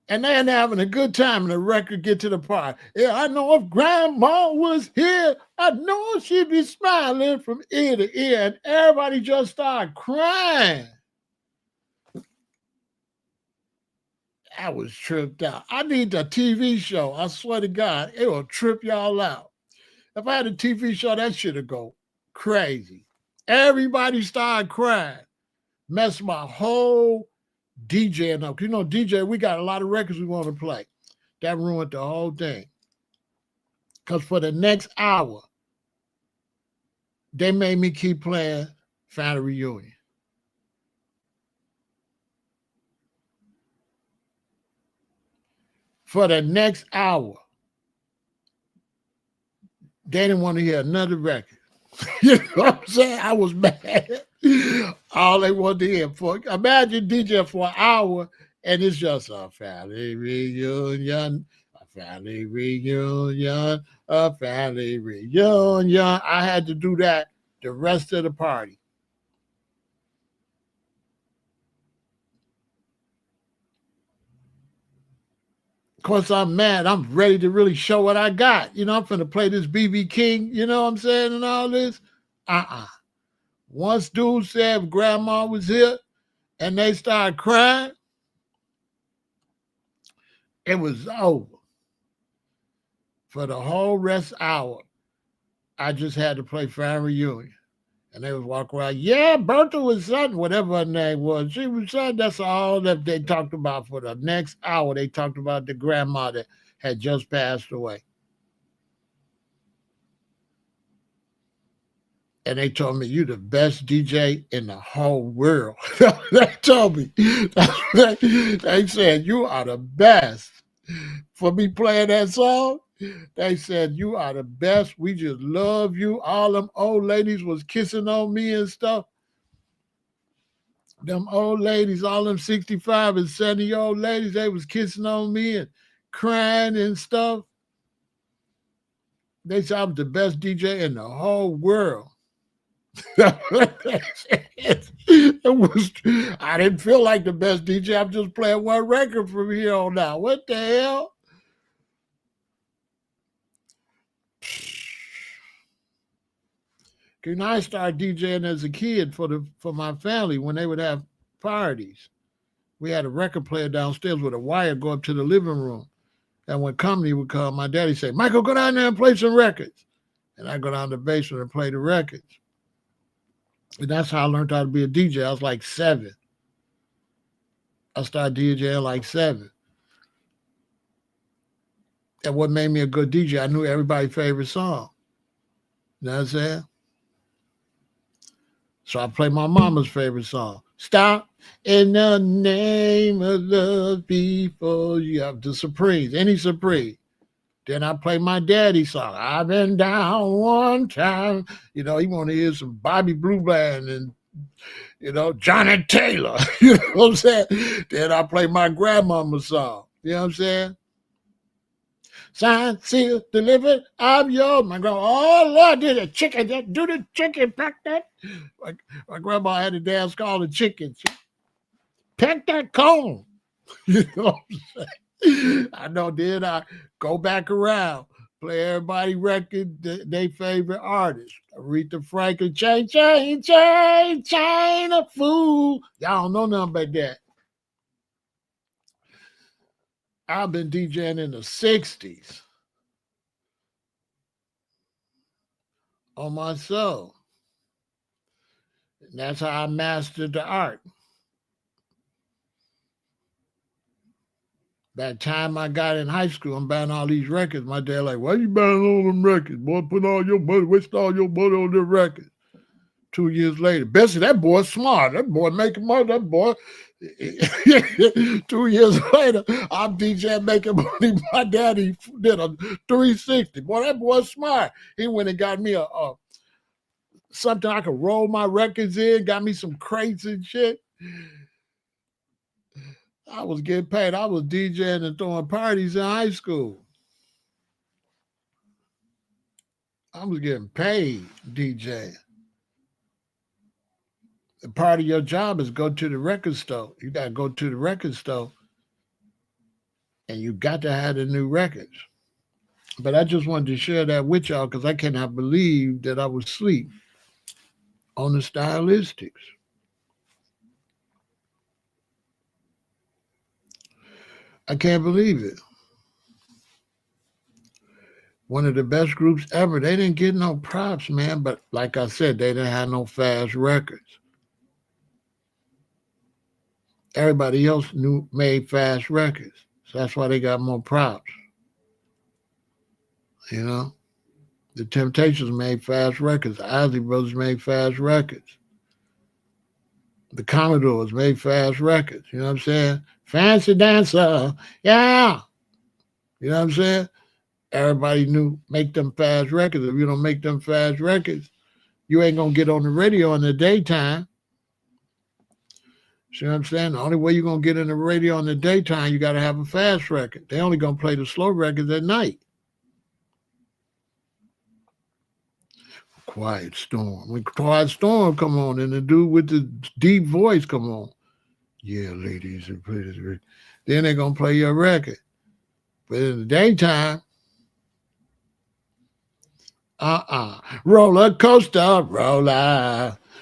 And they're having a good time, and the record get to the part. Yeah, I know if grandma was here, I know she'd be smiling from ear to ear. And everybody just started crying. I was tripped out. I need a TV show. I swear to God, it will trip y'all out. If I had a TV show, that shit would go crazy. Everybody started crying. Messed my whole DJing up. DJ, we got a lot of records we want to play. That ruined the whole thing. Because for the next hour, they made me keep playing Family Reunion. For the next hour, they didn't want to hear another record. You know what I'm saying? I was mad. All they wanted to hear imagine DJ for an hour and it's just a family reunion, a family reunion, a family reunion. I had to do that the rest of the party. Of course, I'm mad. I'm ready to really show what I got. I'm finna play this BB King, you know what I'm saying, and all this. Once dude said grandma was here and they started crying, it was over. For the whole rest hour, I just had to play Family Reunion. And they would walk around, yeah, Bertha was something, whatever her name was. She was something. That's all that they talked about for the next hour. They talked about the grandma that had just passed away. And they told me, you the best DJ in the whole world. They told me. They said, you are the best. For me playing that song, they said, you are the best. We just love you. All them old ladies was kissing on me and stuff. Them old ladies, all them 65 and 70-year-old ladies, they was kissing on me and crying and stuff. They said I was the best DJ in the whole world. I didn't feel like the best DJ. I'm just playing one record from here on out. What the hell? I started DJing as a kid for my family when they would have parties. We had a record player downstairs with a wire go up to the living room. And when company would come, my daddy say, Michael, go down there and play some records. And I go down to the basement and play the records. And that's how I learned how to be a DJ. I was like 7. I started DJing like 7. And what made me a good DJ, I knew everybody's favorite song. You know what I'm saying? So I played my mama's favorite song. Stop in the name of love before you have the Supremes, any Supreme. Then I play my daddy's song. I've been down one time. He want to hear some Bobby Blue Bland and, Johnny Taylor. You know what I'm saying? Then I play my grandmama's song. You know what I'm saying? Signed, sealed, delivered, I'm yours. My grandma, oh, Lord, do the chicken. Do the chicken, pack that. My grandma had a dance called the chicken. Pack that cone. You know what I'm saying? I know, then I go back around, play everybody record, their favorite artist. Aretha Franklin, chain, a fool. Y'all don't know nothing about that. I've been DJing in the 60s on my soul. And that's how I mastered the art. By the time I got in high school, I'm buying all these records. My dad like, why you buying all them records? Boy, put all your money, waste all your money on the records. 2 years later, Bessie, that boy's smart. That boy making money. That boy, 2 years later, I'm DJing making money. My daddy did a 360. Boy, that boy's smart. He went and got me a something I could roll my records in, got me some crates and shit. I was getting paid. I was DJing and throwing parties in high school. I was getting paid DJing. And part of your job is go to the record store. You got to go to the record store and you got to have the new records. But I just wanted to share that with y'all because I cannot believe that I was asleep on the Stylistics. I can't believe it. One of the best groups ever. They didn't get no props, man. But like I said, they didn't have no fast records. Everybody else made fast records. So that's why they got more props. You know? The Temptations made fast records. The Isley Brothers made fast records. The Commodores made fast records. You know what I'm saying? Fancy dancer. Yeah. You know what I'm saying? Everybody knew make them fast records. If you don't make them fast records, you ain't gonna get on the radio in the daytime. See what I'm saying? The only way you're gonna get in the radio in the daytime, you gotta have a fast record. They only gonna play the slow records at night. Quiet Storm. When Quiet Storm come on and the dude with the deep voice come on. Yeah, ladies and play this record. Then they're gonna play your record. But in the daytime, roller coaster,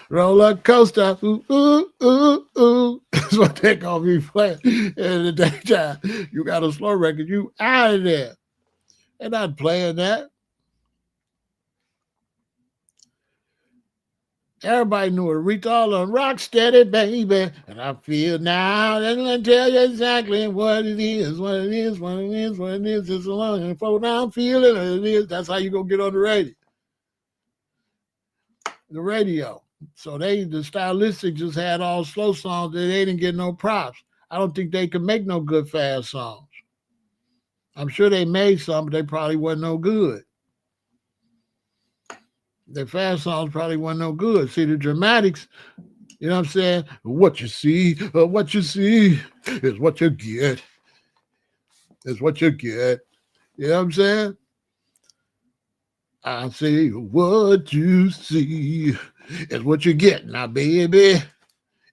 roller coaster, ooh, ooh, ooh, ooh. That's what they're gonna be playing in the daytime. You got a slow record, you out of there. They're not playing that. Everybody knew it. Rita on Rock Steady, baby. And I feel now, and I tell you exactly what it is, what it is, what it is, what it is. It's a long and flow down feeling it is. That's how you gonna get on the radio. The radio. So the Stylistics just had all slow songs that they didn't get no props. I don't think they could make no good fast songs. I'm sure they made some, but they probably wasn't no good. Their fast songs probably wasn't no good. See, the dramatics, you know what I'm saying? What you see is what you get. Is what you get. You know what I'm saying? I say what you see is what you get now, baby.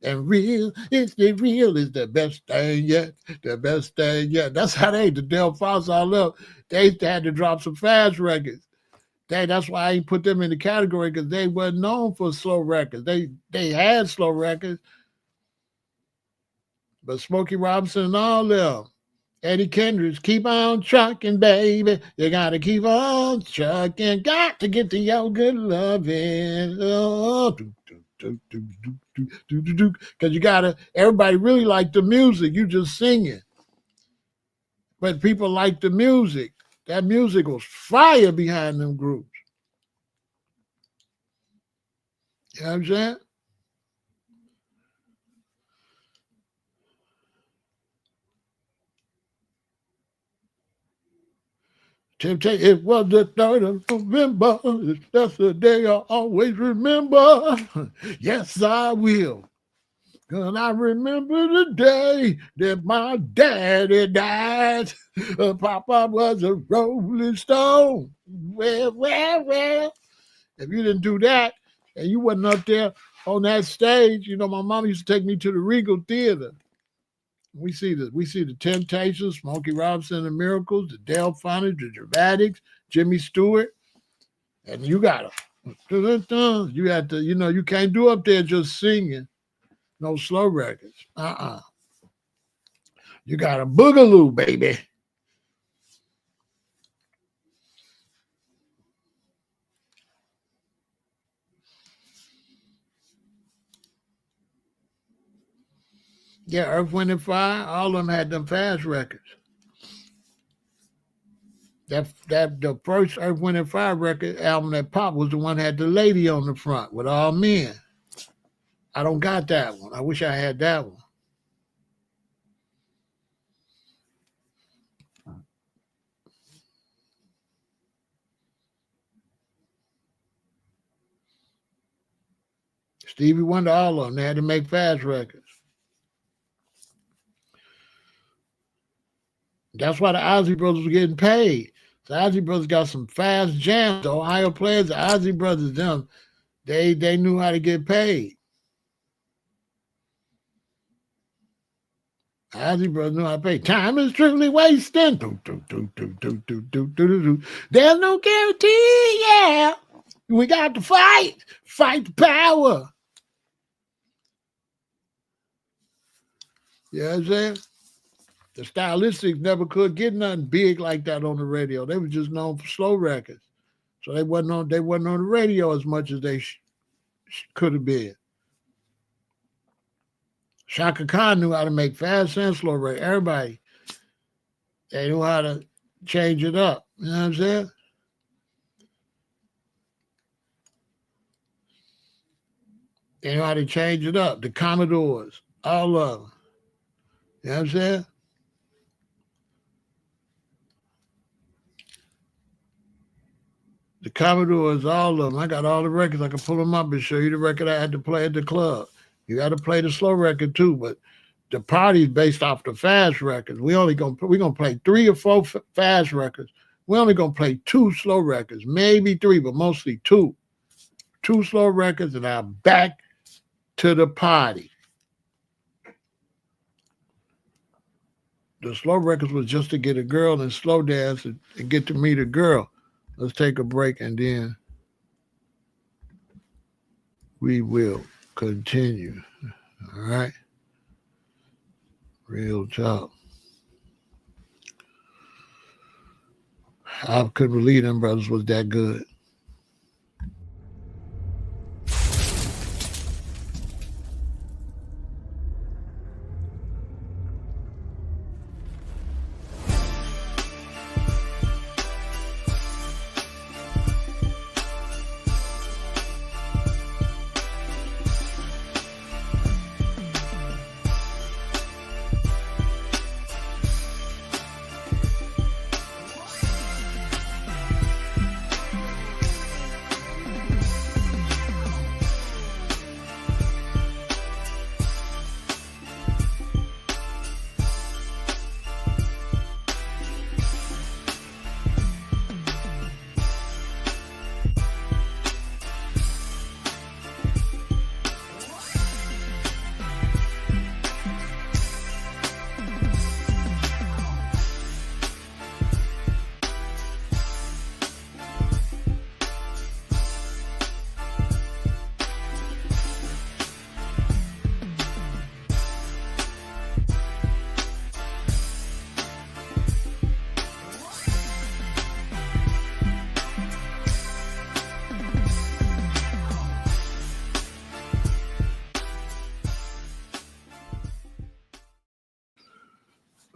And real, it's the real is the best thing yet. The best thing yet. That's how the Del Foss all up. They had to drop some fast records. That's why I ain't put them in the category because they weren't known for slow records. They had slow records, but Smokey Robinson and all them, Eddie Kendricks, keep on trucking, baby. You gotta keep on trucking. Got to get to your good loving. Oh, because you gotta. Everybody really like the music. You just singing, but people like the music. That music was fire behind them groups. You know what I'm saying? Temptation, it was the 3rd of November. That's the day I always remember. Yes, I will. Cause I remember the day that my daddy died. Papa was a rolling stone. Well. If you didn't do that and you wasn't up there on that stage, you know, my mom used to take me to the Regal Theater. We see the Temptations, Smokey Robinson and the Miracles, the Delphonics, the Dramatics, Jimmy Stewart, and you got to, you have to, you know, you can't do up there just singing, no slow records. You got a boogaloo, baby. Yeah, Earth, Wind, and Fire, all of them had them fast records. That the first Earth, Wind, and Fire record album that popped was the one that had the lady on the front with all men. I don't got that one. I wish I had that one. Stevie Wonder, all of them, they had to make fast records. That's why the Ozzy Brothers were getting paid. The Ozzy Brothers got some fast jams. The Ohio players, the Ozzy Brothers, them, they knew how to get paid. Ozzy Brothers knew how to pay. Time is truly wasting. There's no guarantee, yeah. We got to fight the power. You know what I'm saying? The Stylistics never could get nothing big like that on the radio. They were just known for slow records. So they wasn't on the radio as much as they could have been. Shaka Khan knew how to make fast and slow records. Everybody, they knew how to change it up. You know what I'm saying? They knew how to change it up. The Commodores, all of them. You know what I'm saying? The Commodores, all of them. I got all the records. I can pull them up and show you the record I had to play at the club. You got to play the slow record too, but the party's based off the fast records. We're gonna play 3 or 4 fast records. We're only gonna play 2 slow records, maybe 3, but mostly 2. 2 slow records, and I'm back to the party. The slow records was just to get a girl and slow dance and get to meet a girl. Let's take a break and then we will continue. All right. Real talk. I couldn't believe them brothers was that good.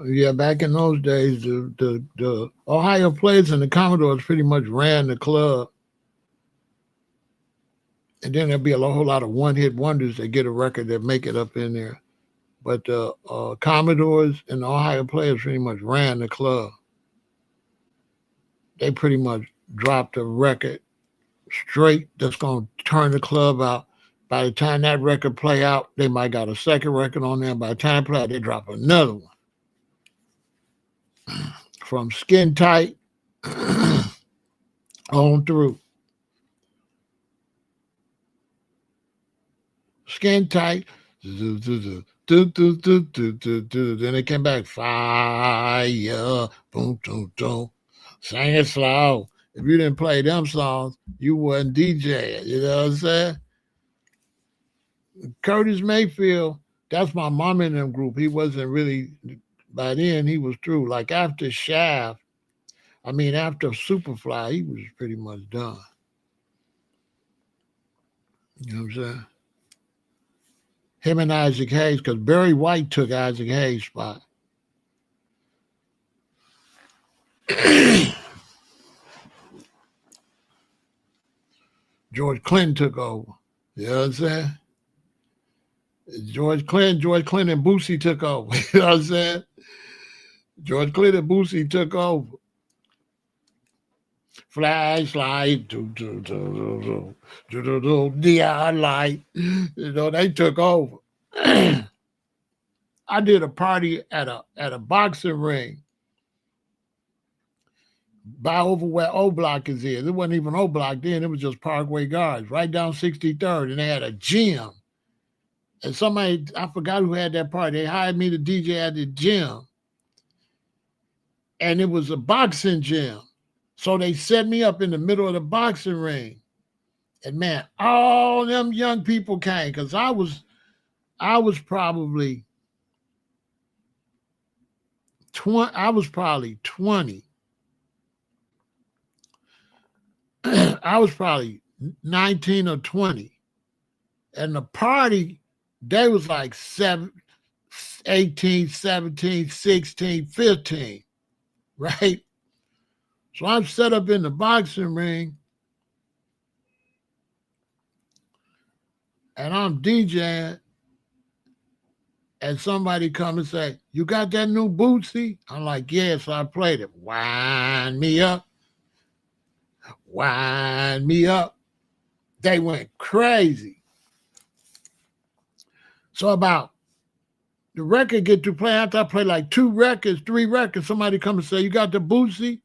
Yeah, back in those days, the Ohio players and the Commodores pretty much ran the club. And then there'd be a whole lot of one-hit wonders that get a record that make it up in there. But the Commodores and the Ohio players pretty much ran the club. They pretty much dropped a record straight that's going to turn the club out. By the time that record play out, they might got a second record on there. By the time play out, they drop another one. From Skin Tight on through. Skin Tight. Then they came back. Fire. Boom, boom, boom. Sing it slow. If you didn't play them songs, you wasn't DJing. You know what I'm saying? Curtis Mayfield, that's my mom in them group. He wasn't really, by then he was through. Like after Shaft, after Superfly, he was pretty much done. You know what I'm saying? Him and Isaac Hayes, because Barry White took Isaac Hayes' spot. George Clinton took over. You know what I'm saying? George Clinton and Boosie took over. You know what I'm saying? George Clinton and Boosie took over. Flashlight, neon light. You know, they took over. I did a party at a boxing ring by over where O-Block is. It wasn't even O-Block then. It was just Parkway Gardens, right down 63rd. And they had a gym. And somebody, I forgot who had that party. They hired me to DJ at the gym. And it was a boxing gym. So they set me up in the middle of the boxing ring. And man, all them young people came because I was probably 20. I was probably 20. I was probably 19 or 20. And the party, they was like 18, 17, 16, 15, right? So I'm set up in the boxing ring and I'm DJing, and somebody come and say, "You got that new Bootsy?" I'm like, "Yeah." So I played it. Wind me up. Wind me up. They went crazy. So about the record get to play, after I play like 2 records, 3 records, somebody come and say, "You got the Bootsy?"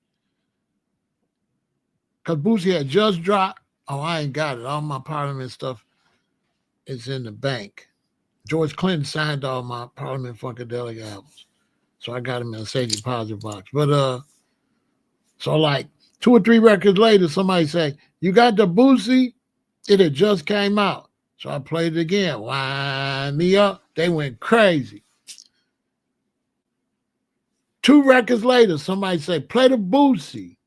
Because Bootsy had just dropped. Oh, I ain't got it. All my Parliament stuff is in the bank. George Clinton signed all my Parliament Funkadelic albums. So I got them in a safe deposit box. But so like 2 or 3 records later, somebody say, "You got the Bootsy?" It had just came out. So I played it again. Wind me up. They went crazy. 2 records later, somebody say, "Play the Bootsy."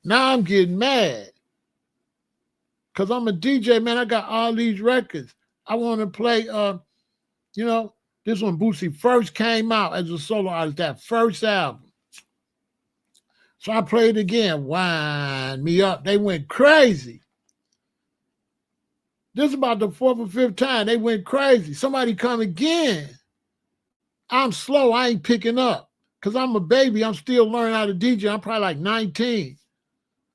Now I'm getting mad. Because I'm a DJ, man. I got all these records. I want to play, this one Bootsy first came out as a solo artist, that first album. So I played again. Wind me up. They went crazy. This is about the 4th or 5th time. They went crazy. Somebody come again. I'm slow. I ain't picking up. Because I'm a baby. I'm still learning how to DJ. I'm probably like 19.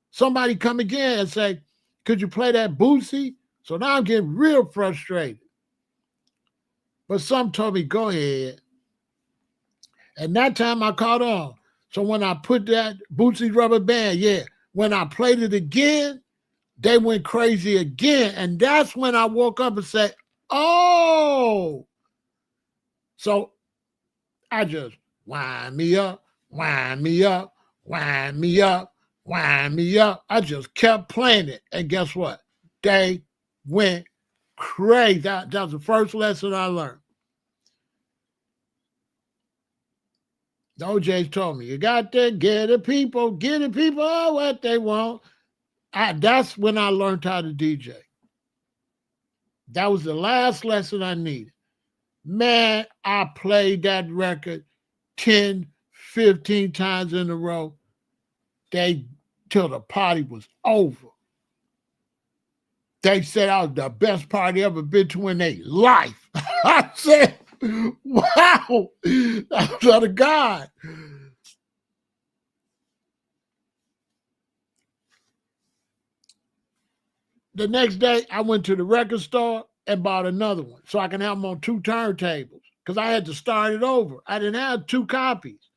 Somebody come again and say, "Could you play that Bootsy?" So now I'm getting real frustrated. But some told me, "Go ahead." And that time I caught on. So when I put that Bootsy rubber band, when I played it again, they went crazy again. And that's when I woke up and said, "Oh." So I just wind me up, wind me up, wind me up, wind me up. I just kept playing it. And guess what? They went crazy. That was the first lesson I learned. The OJs told me, "You got to get the people what they want." That's when I learned how to DJ. That was the last lesson I needed. Man, I played that record 10, 15 times in a row. Till the party was over. They said I was the best party ever been to in their life. I said, "Wow, that was a God." The next day, I went to the record store and bought another one so I can have them on 2 turntables because I had to start it over. I didn't have 2 copies.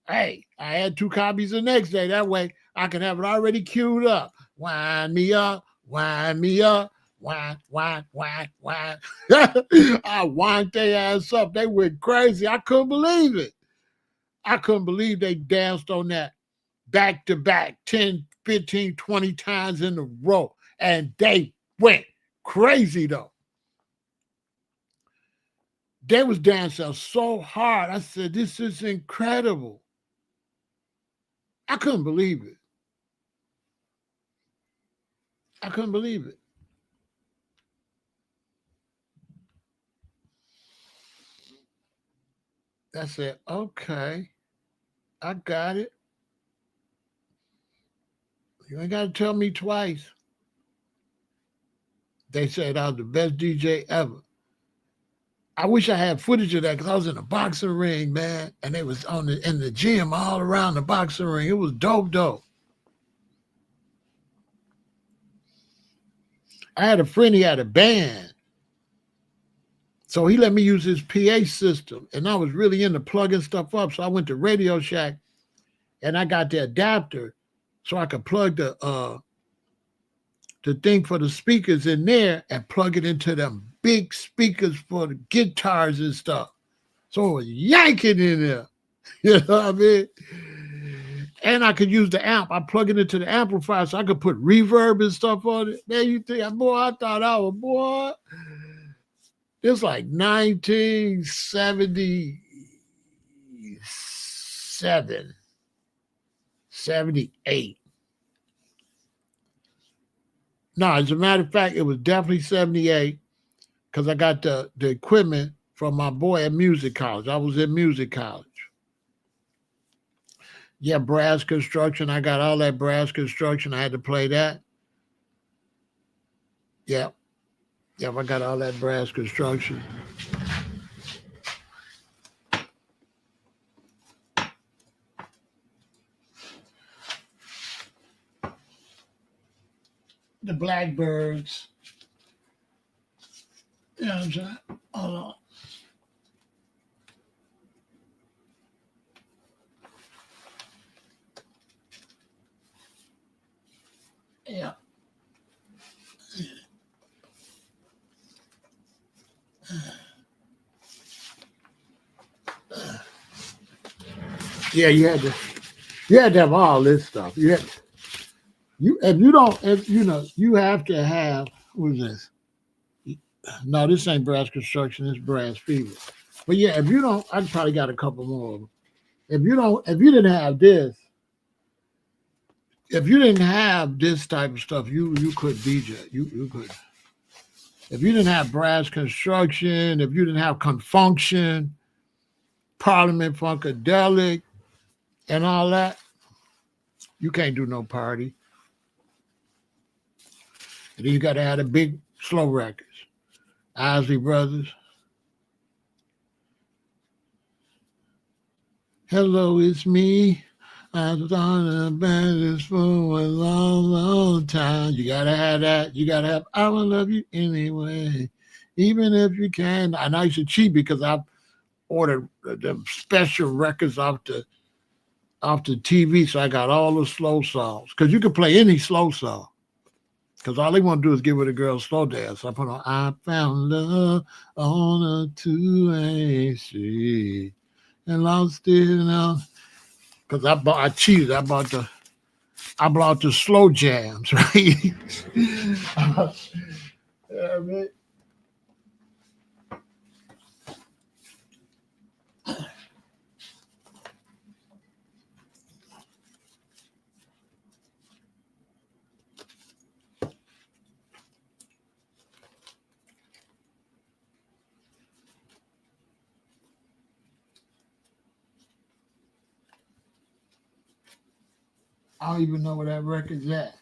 Hey, I had 2 copies the next day. That way, I can have it already queued up. Wind me up, wind me up, wind, wind, wind, wind. I wind their ass up. They went crazy. I couldn't believe it. I couldn't believe they danced on that back to back 10, 15, 20 times in a row. And they went crazy, though. They was dancing so hard. I said, "This is incredible." I couldn't believe it. I couldn't believe it. I said, "Okay, I got it. You ain't got to tell me twice." They said I was the best DJ ever. I wish I had footage of that because I was in a boxing ring, man, and they was in the gym all around the boxing ring. It was dope. I had a friend, he had a band. So he let me use his PA system, and I was really into plugging stuff up. So I went to Radio Shack, and I got the adapter so I could plug the thing for the speakers in there and plug it into them big speakers for the guitars and stuff. So it was yanking in there. You know what I mean? And I could use the amp. I plug it into the amplifier so I could put reverb and stuff on it. Man, you think, boy, I thought I was, boy. It's like 1977, 78. No, as a matter of fact, it was definitely 78 because I got the equipment from my boy at music college. I was in music college. Yeah, brass construction. I got all that brass construction. I had to play that. Yep. Yep, I got all that brass construction. The Blackbirds. You know what I'm saying? Hold on. Yeah. Yeah, you had to have all this stuff. You if you don't if you know you have to have what is this? No, this ain't brass construction, it's brass fever. But yeah, if you don't, I probably got a couple more of them. If you didn't have this, if you didn't have this type of stuff, you could DJ. You could. If you didn't have brass construction, if you didn't have confunction, Parliament Funkadelic, and all that, you can't do no party. And then you got to have the big slow records. Isley Brothers. Hello, it's me. I've done the best for a long, long time. You gotta have that. You gotta have I will love you anyway. Even if you can. And I used to cheat because I ordered the special records off the TV, so I got all the slow songs. Because you could play any slow song. Because all they want to do is give it a girl slow dance. I put on I found love on a two-way street and lost it now. Because I cheated. I bought the slow jams, right? Yeah, man. I don't even know where that record's at.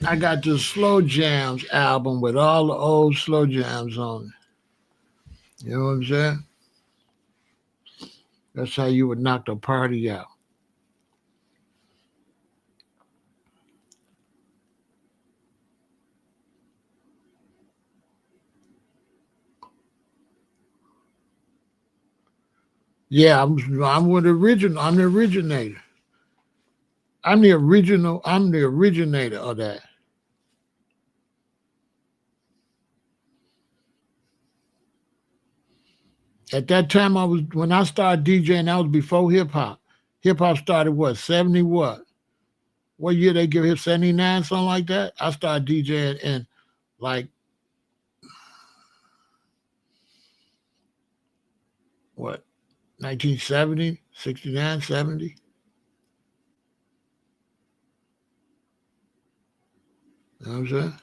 I got the Slow Jams album with all the old slow jams on it. You know what I'm saying? That's how you would knock the party out. Yeah, I'm with the original. I'm the originator. I'm the originator of that. At that time, I was when I started DJing. That was before hip hop. Hip hop started what 70 what? What year they give him 79 something like that? I started DJing in like what 1970, 69, 70. You know what I'm saying?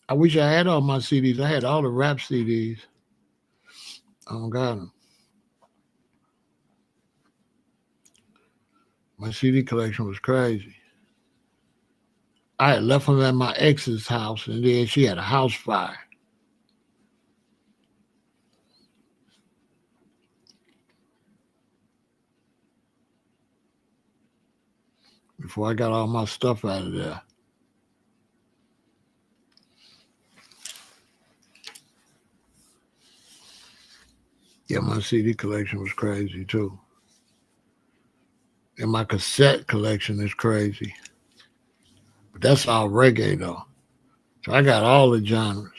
I wish I had all my CDs. I had all the rap CDs. I don't got them. My CD collection was crazy. I had left them at my ex's house, and then she had a house fire before I got all my stuff out of there. Yeah, my CD collection was crazy too. And my cassette collection is crazy. But that's all reggae though. So I got all the genres.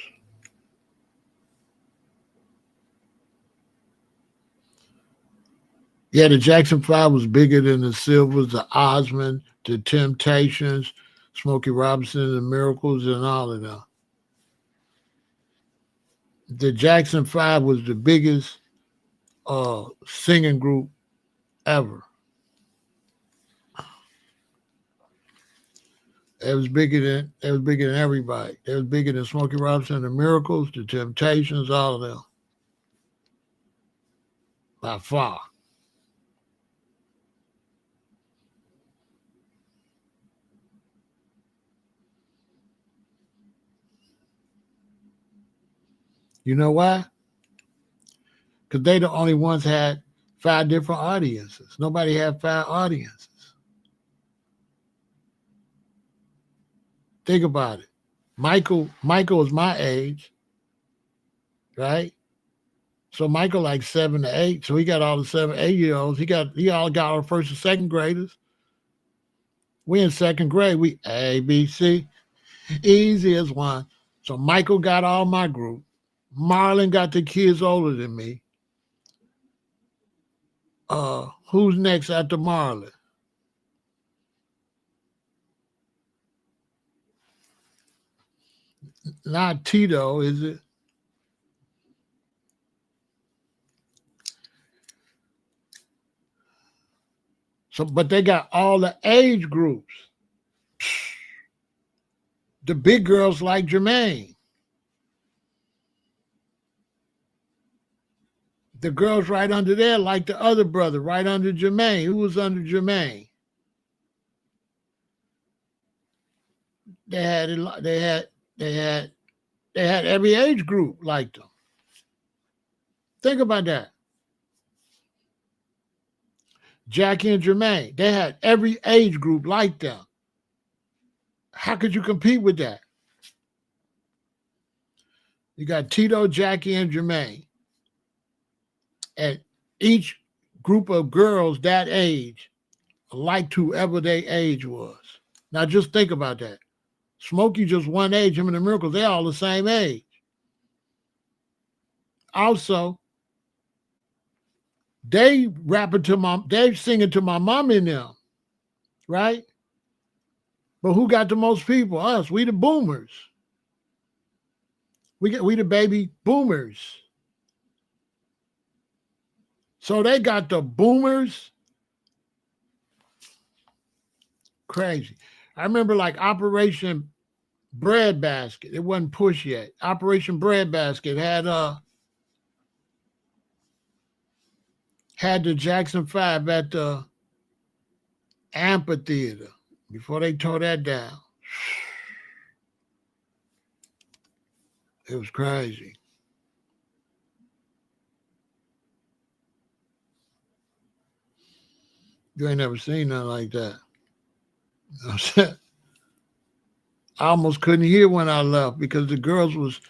Yeah, the Jackson 5 was bigger than the Silvers, the Osmond, the Temptations, Smokey Robinson, the Miracles, and all of them. The Jackson 5 was the biggest singing group ever. It was bigger than everybody. It was bigger than Smokey Robinson, the Miracles, the Temptations, all of them. By far. You know why? Because they the only ones had 5 different audiences. Nobody had 5 audiences. Think about it. Michael was my age, right? So Michael like 7 to 8. So he got all the 7, 8-year-olds. He all got our first and second graders. We in second grade. We A, B, C. Easy as one. So Michael got all my group. Marlon got the kids older than me. Who's next after Marlon? Not Tito, is it? So, but they got all the age groups. The big girls like Jermaine. The girls right under there like the other brother, right under Jermaine. Who was under Jermaine? They had they had they had every age group like them. Think about that. Jackie and Jermaine, they had every age group like them. How could you compete with that? You got Tito, Jackie, and Jermaine. And each group of girls that age liked whoever their age was. Now just think about that. Smokey just one age, him and the Miracles, they all the same age. Also, they singing to my mom in them, right? But who got the most people? Us. We the boomers. We the baby boomers. So they got the boomers. Crazy. I remember like Operation Breadbasket. It wasn't push yet. Operation Breadbasket had the Jackson 5 at the amphitheater before they tore that down. It was crazy. You ain't never seen nothing like that. You know what I'm saying? I almost couldn't hear when I left because the girls was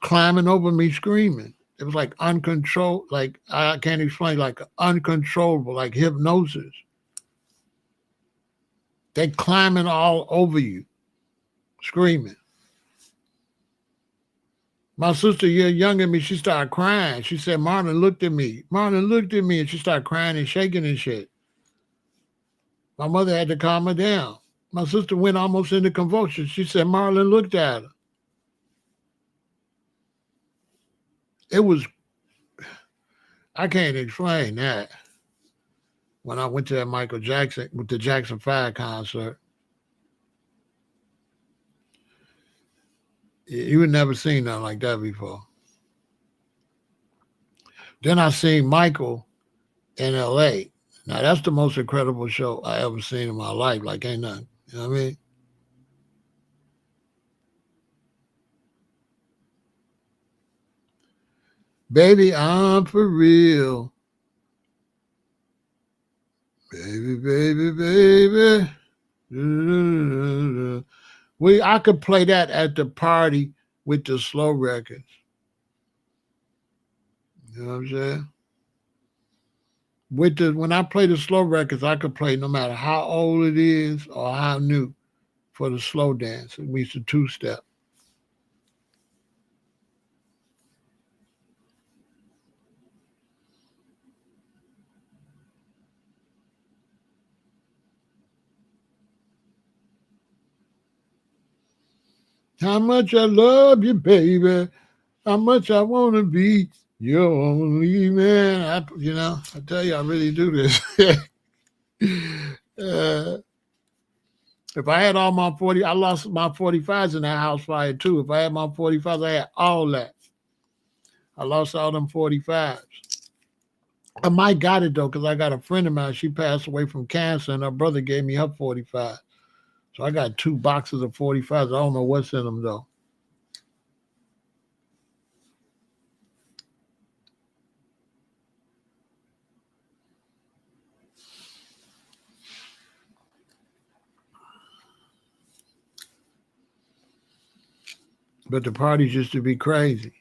climbing over me screaming. It was like uncontrolled, like I can't explain, like uncontrollable, like hypnosis. They climbing all over you, screaming. My sister, you're younger than me, she started crying. She said, Marlon looked at me. Marlon looked at me, and she started crying and shaking and shit. My mother had to calm her down. My sister went almost into convulsions. She said, Marlon looked at her. It was, I can't explain that. When I went to that Michael Jackson, with the Jackson 5 concert, you had never seen nothing like that before. Then I seen Michael in L.A. Now, that's the most incredible show I ever seen in my life. Like, ain't nothing. You know what I mean? Baby, I'm for real. Baby, baby, baby. I could play that at the party with the slow records. You know what I'm saying? When I play the slow records, I could play no matter how old it is or how new for the slow dance. It means the two-step. How much I love you, baby. How much I want to be your only man. I tell you, I really do this. uh, if I had all my 40, I lost my 45s in that house fire too. If I had my 45s, I had all that. I lost all them 45s. I might got it though, because I got a friend of mine. She passed away from cancer, and her brother gave me her 45. So I got 2 boxes of 45s. I don't know what's in them though. But the parties used to be crazy.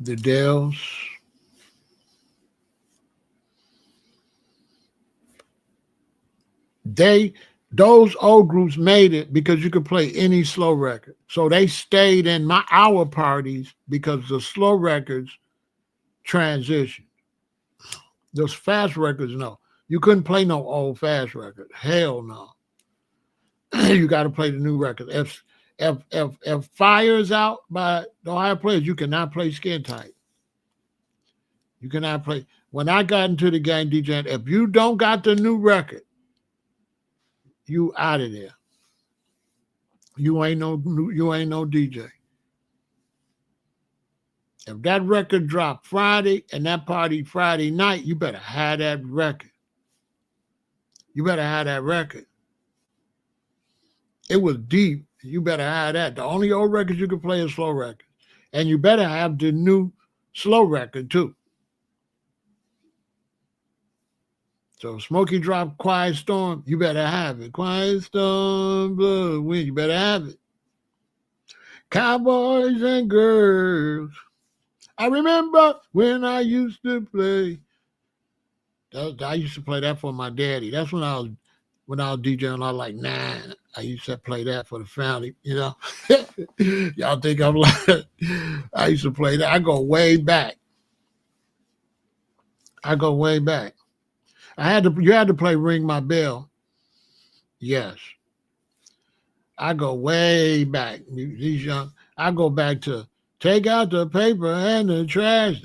The Dells. Those old groups made it because you could play any slow record. So they stayed in our parties because the slow records transitioned. Those fast records, no. You couldn't play no old fast record. Hell no. You got to play the new record. If Fire is out by the Ohio Players, you cannot play Skin Tight. You cannot play. When I got into the game DJing, if you don't got the new record, you out of there. You ain't no DJ. If that record dropped Friday and that party Friday night, you better have that record. You better have that record. It was deep. You better have that. The only old records you can play is slow records. And you better have the new slow record too. So Smokey dropped Quiet Storm, you better have it. Quiet Storm, Blood Wind, you better have it. Cowboys and Girls. I remember when I used to play. I used to play that for my daddy. That's when I was DJing. I was like 9. I used to play that for the family. Y'all think I'm like? I used to play that. I go way back. You had to play Ring My Bell. Yes. I go way back. These young. I go back to take out the paper and the trash.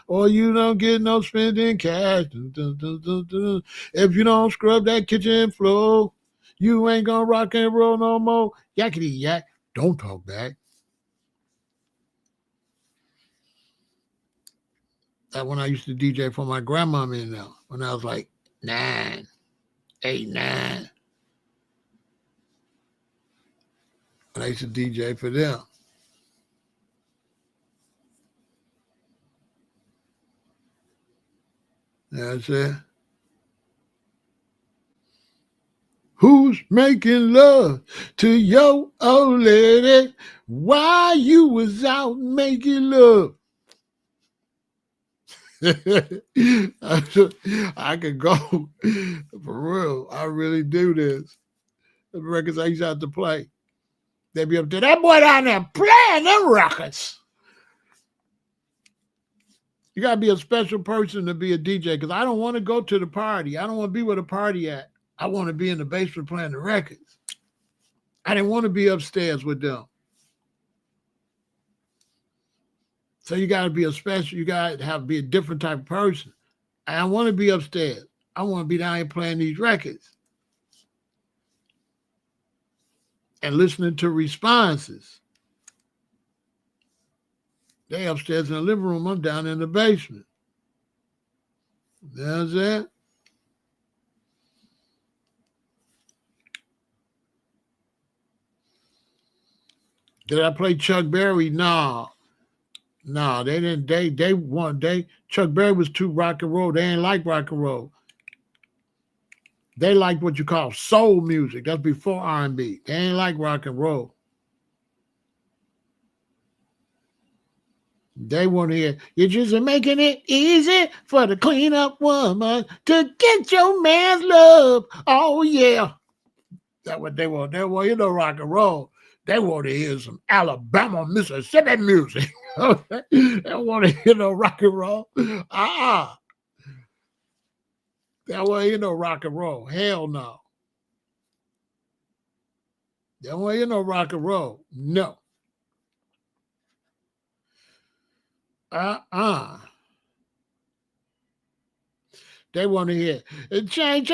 Or you don't get no spending cash. If you don't scrub that kitchen floor, you ain't gonna rock and roll no more. Yakety yak. Don't talk back. That when I used to DJ for my grandmama now, when I was like 9, 8, 9. And I used to DJ for them. That's it. Who's making love to your old lady while you was out making love? I could go for real. I really do this. The records I used to have to play. They'd be up there. That boy down there playing them records. You got to be a special person to be a DJ because I don't want to go to the party. I don't want to be where the party at. I want to be in the basement playing the records. I didn't want to be upstairs with them. So you got to be you got to be a different type of person. I don't want to be upstairs. I want to be down here playing these records and listening to responses. They upstairs in the living room. I'm down in the basement. That's it. Did I play Chuck Berry? No, they didn't. Chuck Berry was too rock and roll. They ain't like rock and roll. They liked what you call soul music. That's before R&B. They ain't like rock and roll. They want to hear, you're just making it easy for the cleanup woman to get your man's love. Oh, yeah. That's what they want. They want, rock and roll. They want to hear some Alabama, Mississippi music. They want to hear no rock and roll. That way, rock and roll. Hell no. That way, rock and roll. No. They want to hear chain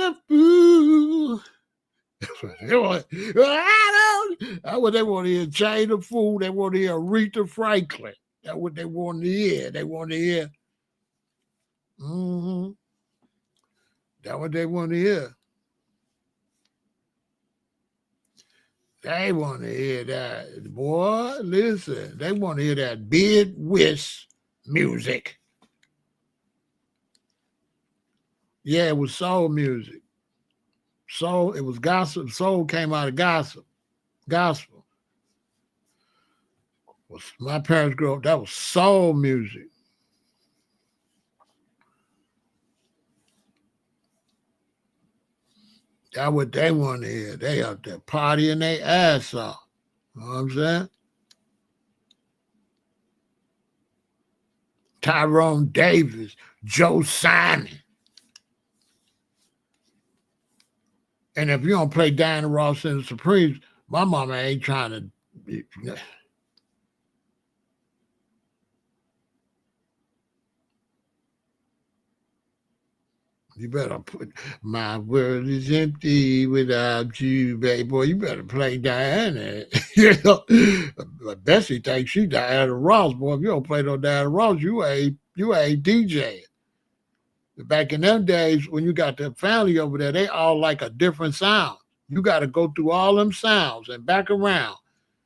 of food. That's what they want. That's what they want to hear. Chain of food. They want to hear Aretha Franklin. That's what they want to hear. They want to hear. That's what they want to hear. They want to hear that. Boy, listen. They want to hear that bid whist music. Yeah, it was soul music. Soul, it was gospel. Soul came out of gospel. Gospel. My parents grew up, that was soul music. That's what they want to hear. They out there partying their ass off. You know what I'm saying? Tyrone Davis, Joe Simon. And if you don't play Diana Ross and the Supremes, my mama ain't trying to. You better put my world is empty without you, baby. Boy, you better play Diana. But Bessie thinks she Diana Ross. Boy, if you don't play no Diana Ross, you ain't DJing. Back in them days, when you got the family over there, they all like a different sound. You got to go through all them sounds and back around.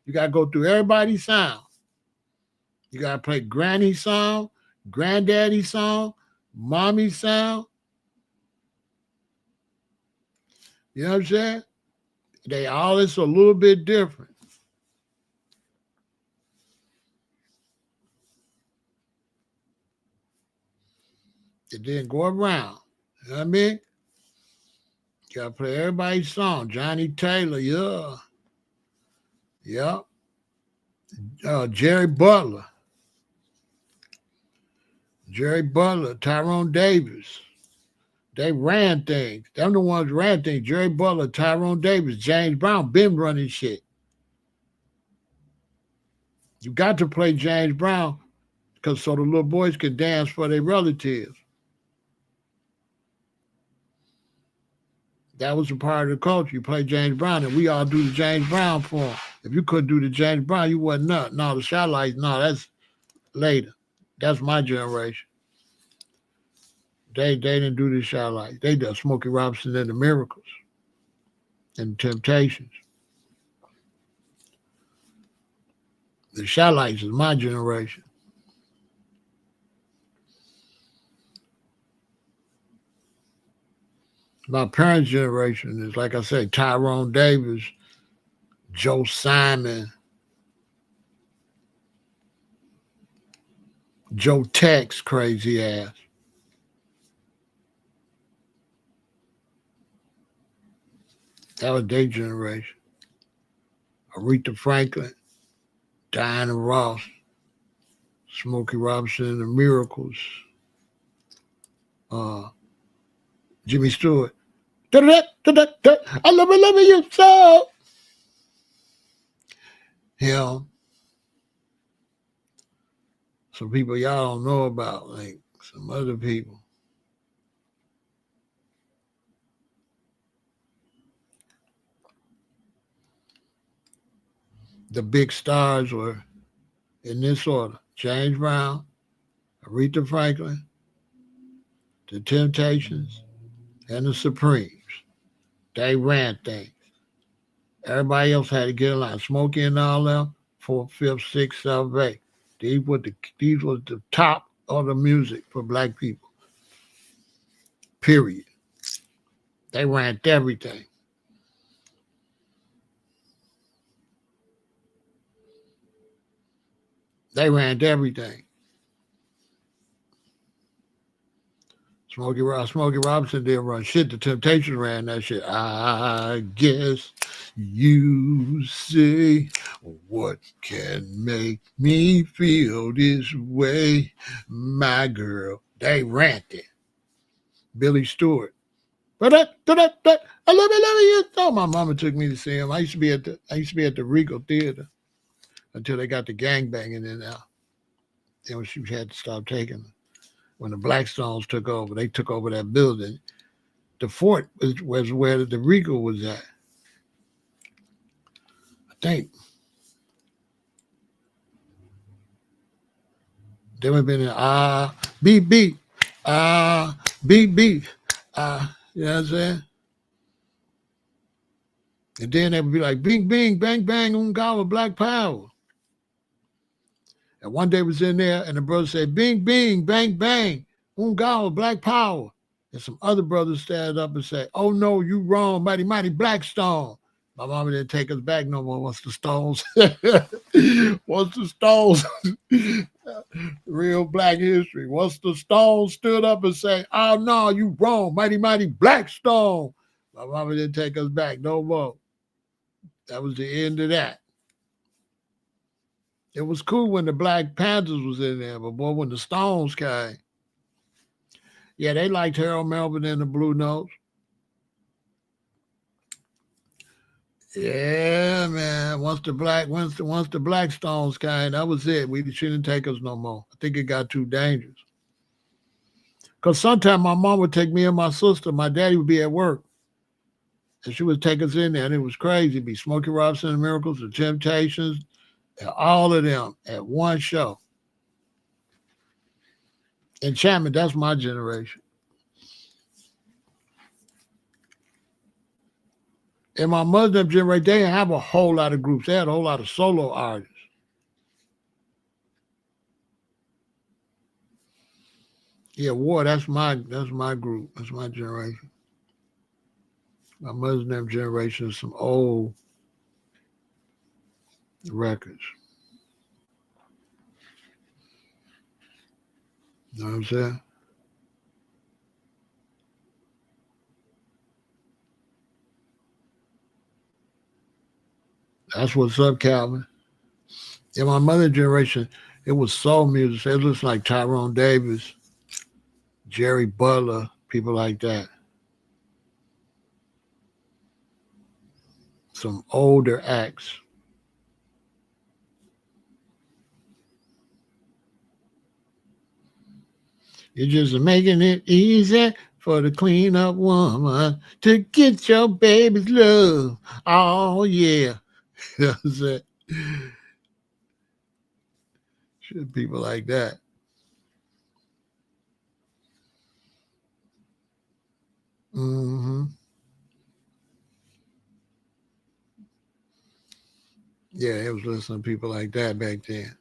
You got to go through everybody's sound. You got to play Granny's song, Granddaddy's song, Mommy's sound. You know what I'm saying? They all is a little bit different. It didn't go around. You know what I mean? You gotta play everybody's song. Johnny Taylor, yeah. Yep. Jerry Butler. Tyrone Davis. They ran things. Them the ones ran things. Jerry Butler, Tyrone Davis, James Brown been running shit. You got to play James Brown because so the little boys can dance for their relatives. That was a part of the culture. You play James Brown, and we all do the James Brown form. If you couldn't do the James Brown, you wasn't up. No, the Shy-Lights, no, that's later. That's my generation. They didn't do the Shy-Lights. They did Smokey Robinson and the Miracles and the Temptations. The Shy-Lights is my generation. My parents' generation is, like I said, Tyrone Davis, Joe Simon, Joe Tex, crazy ass. That was their generation. Aretha Franklin, Diana Ross, Smokey Robinson and the Miracles, Jimmy Stewart. I love you so. Him. Some people y'all don't know about, like some other people. The big stars were in this order: James Brown, Aretha Franklin, the Temptations, and the Supremes. They ran things. Everybody else had to get in line. Smokey and all them, 4th, 5th, 6th, 7th, 8th. These was the top of the music for black people. Period. They ran everything. They ran everything. Smokey Robinson didn't run shit. The Temptations ran that shit. I guess you say, what can make me feel this way, my girl? They ran it. Billy Stewart. But I love you. Oh, my mama took me to see him. I used to be at the Regal Theater until they got the gangbanging in there. Then she had to stop taking them. When the Blackstones took over, they took over that building. The fort was where the Regal was at. I think. They would have been in beep beep, beep beep, you know what I'm saying? And then they would be like, bing, bing, bang, bang, Ungawa, Black Power. And one day was in there, and the brother said, bing, bing, bang, bang, Ungawa, Black Power. And some other brothers stand up and say, oh no, you wrong, mighty, mighty Blackstone. My mama didn't take us back no more once the Stones. Once the Stones, real black history. Once the Stones stood up and say, oh no, you wrong, mighty, mighty Blackstone. My mama didn't take us back no more. That was the end of that. It was cool when the Black Panthers was in there, but boy, when the Stones came, yeah, they liked Harold Melvin and the Blue Notes. Yeah, man. Once the Blackstones came, that was it. We shouldn't take us no more. I think it got too dangerous. Because sometimes my mom would take me and my sister. My daddy would be at work. And she would take us in there, and it was crazy. It'd be Smokey Robinson and the Miracles, the Temptations, and all of them at one show. Enchantment, that's my generation. And my mother's generation, they didn't have a whole lot of groups. They had a whole lot of solo artists. Yeah, War, that's my group. That's my generation. My mother's generation is some old records. You know what I'm saying? That's what's up, Calvin. In my mother's generation, it was soul music. It looks like Tyrone Davis, Jerry Butler, people like that. Some older acts. You're just making it easy for the clean-up woman to get your baby's love. Oh, yeah. You know what I'm saying? Shit, people like that. Mm-hmm. Yeah, it was listening to people like that back then.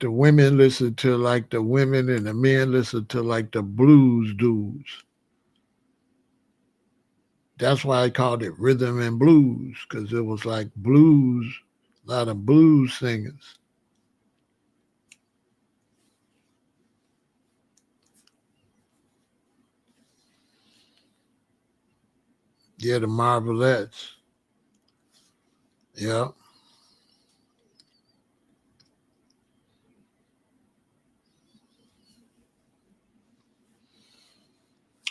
The women listen to like the women and the men listen to like the blues dudes. That's why I called it rhythm and blues, because it was like blues, a lot of blues singers. Yeah, the Marvelettes. Yeah.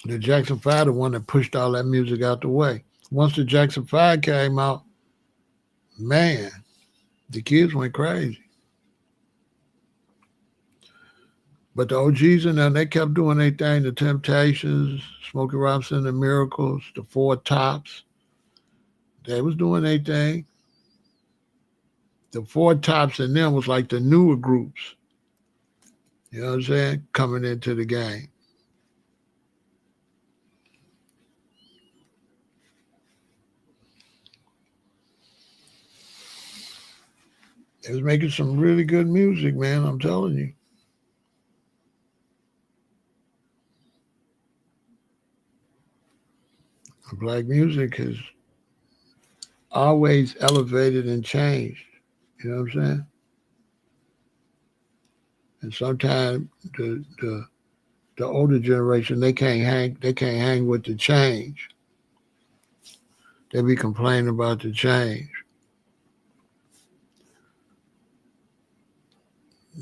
The Jackson 5, the one that pushed all that music out the way. Once the Jackson 5 came out, man, the kids went crazy. But the OGs and them, they kept doing their thing. The Temptations, Smokey Robinson, the Miracles, the Four Tops, they was doing their thing. The Four Tops and them was like the newer groups. You know what I'm saying? Coming into the game. They was making some really good music, man. I'm telling you. Black music is always elevated and changed. You know what I'm saying? And sometimes the older generation they can't hang with the change. They be complaining about the change.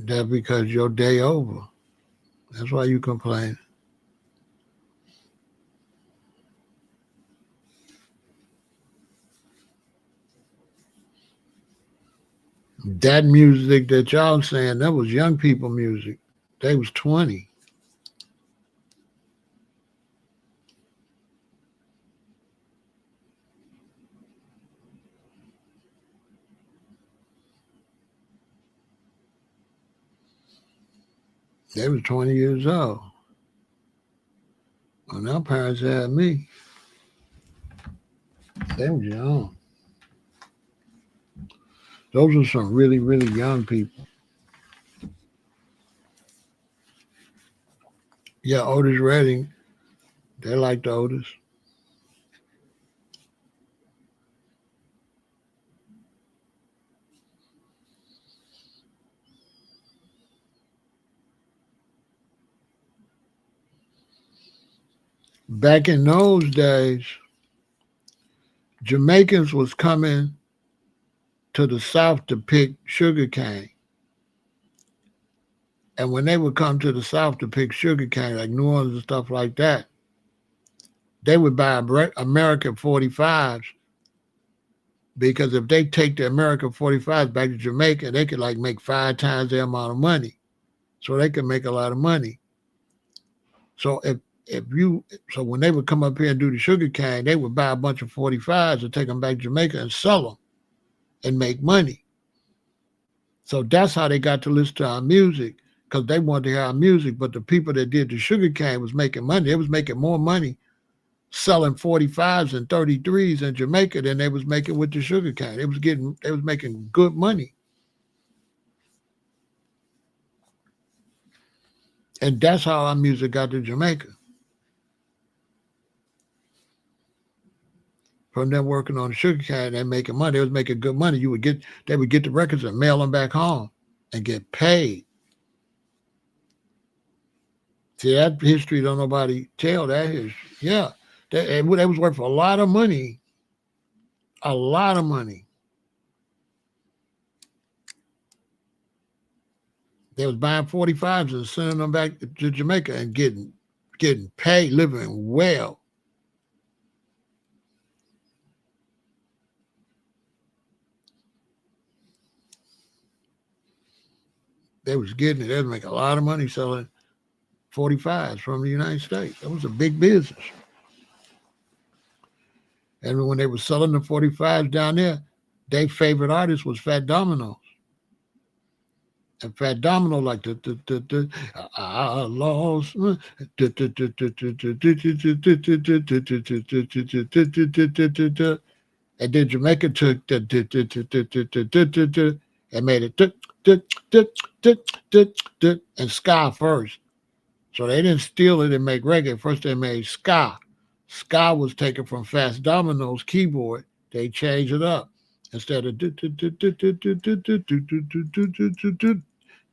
That because your day over. That's why you complain. That music that y'all saying, that was young people music. They was 20. They was 20 years old. When our parents had me, they was young. Those are some really, really young people. Yeah, Otis Redding, they like the Otis. Back in those days, Jamaicans was coming to the South to pick sugar cane. And when they would come to the South to pick sugar cane, like New Orleans and stuff like that, they would buy American 45s because if they take the American 45s back to Jamaica, they could like make 5 times the amount of money. So they could make a lot of money. So so when they would come up here and do the sugar cane, they would buy a bunch of 45s and take them back to Jamaica and sell them and make money. So that's how they got to listen to our music because they wanted to hear our music. But the people that did the sugar cane was making money. They was making more money selling 45s and 33s in Jamaica than they was making with the sugar cane. They was making good money. And that's how our music got to Jamaica. From them working on the sugar cane and making money. They was making good money. They would get the records and mail them back home and get paid. See, that history don't nobody tell that history. Yeah. They was worth a lot of money. A lot of money. They was buying 45s and sending them back to Jamaica and getting paid, living well. They was getting it. They was making a lot of money selling 45s from the United States. That was a big business. And when they were selling the 45s down there, their favorite artist was Fat Domino. And Fat Domino like I lost and then Jamaica took and made it and ska first. So they didn't steal it and make reggae. First they made ska. Ska was taken from Fast Domino's keyboard. They changed it up. Instead of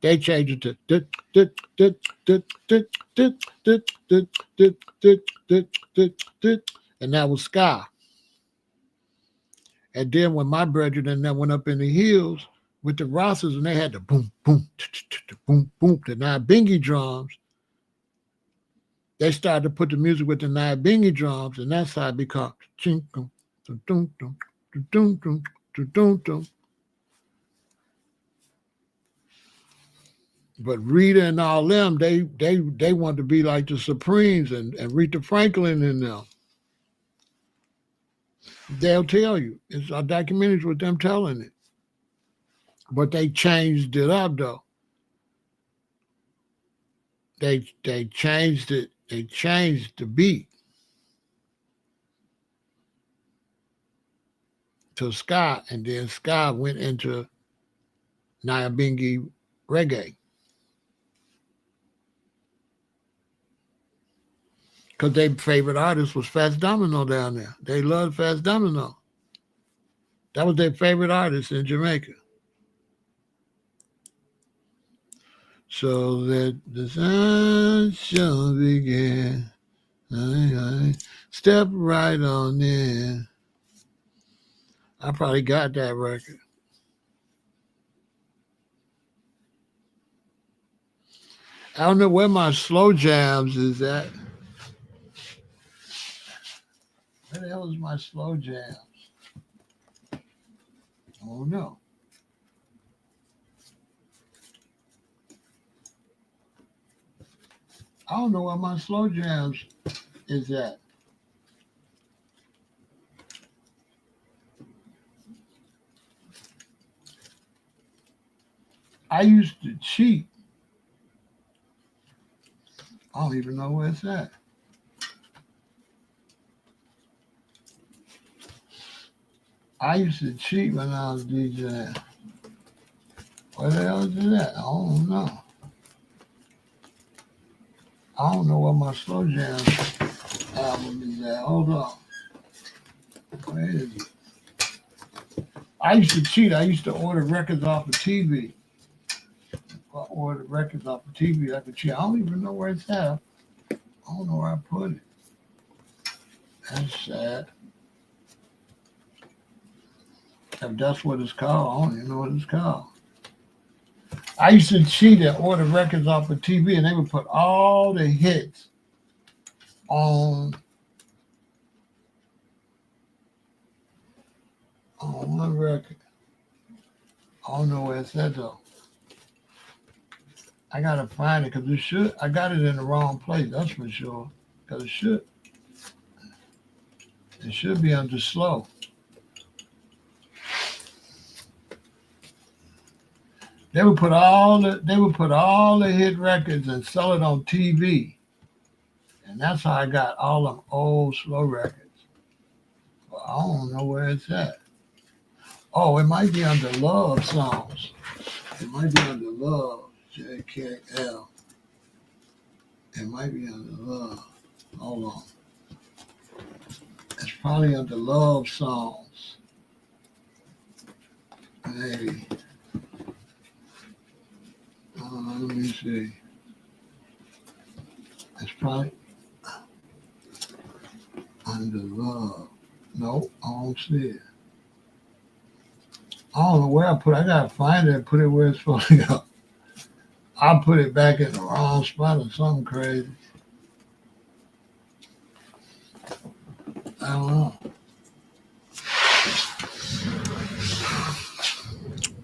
they changed it to and that was ska. And then when my brethren and them went up in the hills with the Rosses and they had the boom, boom, boom, boom, the Nyabingi drums, they started to put the music with the Nyabingi drums, and that's how it became. But Rita and all them, they want to be like the Supremes and Rita Franklin and them. They'll tell you. It's our documentaries with them telling it. But they changed it up though. They changed it. They changed the beat to ska, and then ska went into Nyabingi reggae. Because their favorite artist was Fats Domino down there. They loved Fats Domino. That was their favorite artist in Jamaica. So that the sun shall begin. Step right on in. I probably got that record. I don't know where my slow jams is at. Where the hell is my slow jams? Oh no. I don't know where my slow jams is at. I used to cheat. I don't even know where it's at. I used to cheat when I was DJing. Where the hell is it at? I don't know. I don't know where my slow jam album is at. Hold on. Where is it? I used to cheat. I used to order records off of TV. If I ordered records off of TV, I could cheat. I don't even know where it's at. I don't know where I put it. That's sad. If that's what it's called, I don't even know what it's called. I used to cheat and order records off of TV, and they would put all the hits on one record. I don't know where it's at though. I gotta find it because I got it in the wrong place. That's for sure. Because it should be under slow. They would put all the hit records and sell it on TV, and that's how I got all them old slow records. But I don't know where it's at. Oh, it might be under love songs. It might be under love. JKL. It might be under love. Hold on. It's probably under love songs. Maybe. Let me see. It's probably under love. Nope, I don't see it. I don't know where I put it. I gotta find it and put it where it's supposed to go. I put it back in the wrong spot or something crazy. I don't know.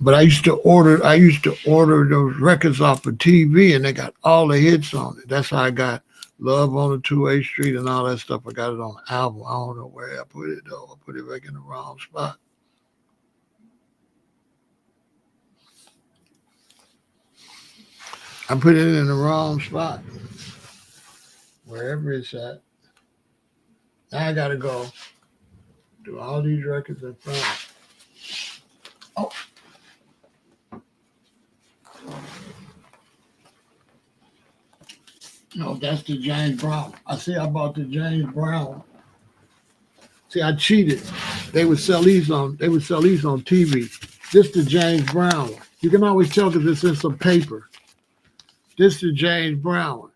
But I used to order those records off of TV, and they got all the hits on it. That's how I got Love on the 2A Street and all that stuff. I got it on the album. I don't know where I put it though. I put it back in the wrong spot. I put it in the wrong spot. Wherever it's at. Now I gotta go through all these records and find. Oh. No, that's the James Brown. I bought the James Brown. See, I cheated. They would sell these on TV. This the James Brown one. You can always tell because it's in some paper. This the James Brown one.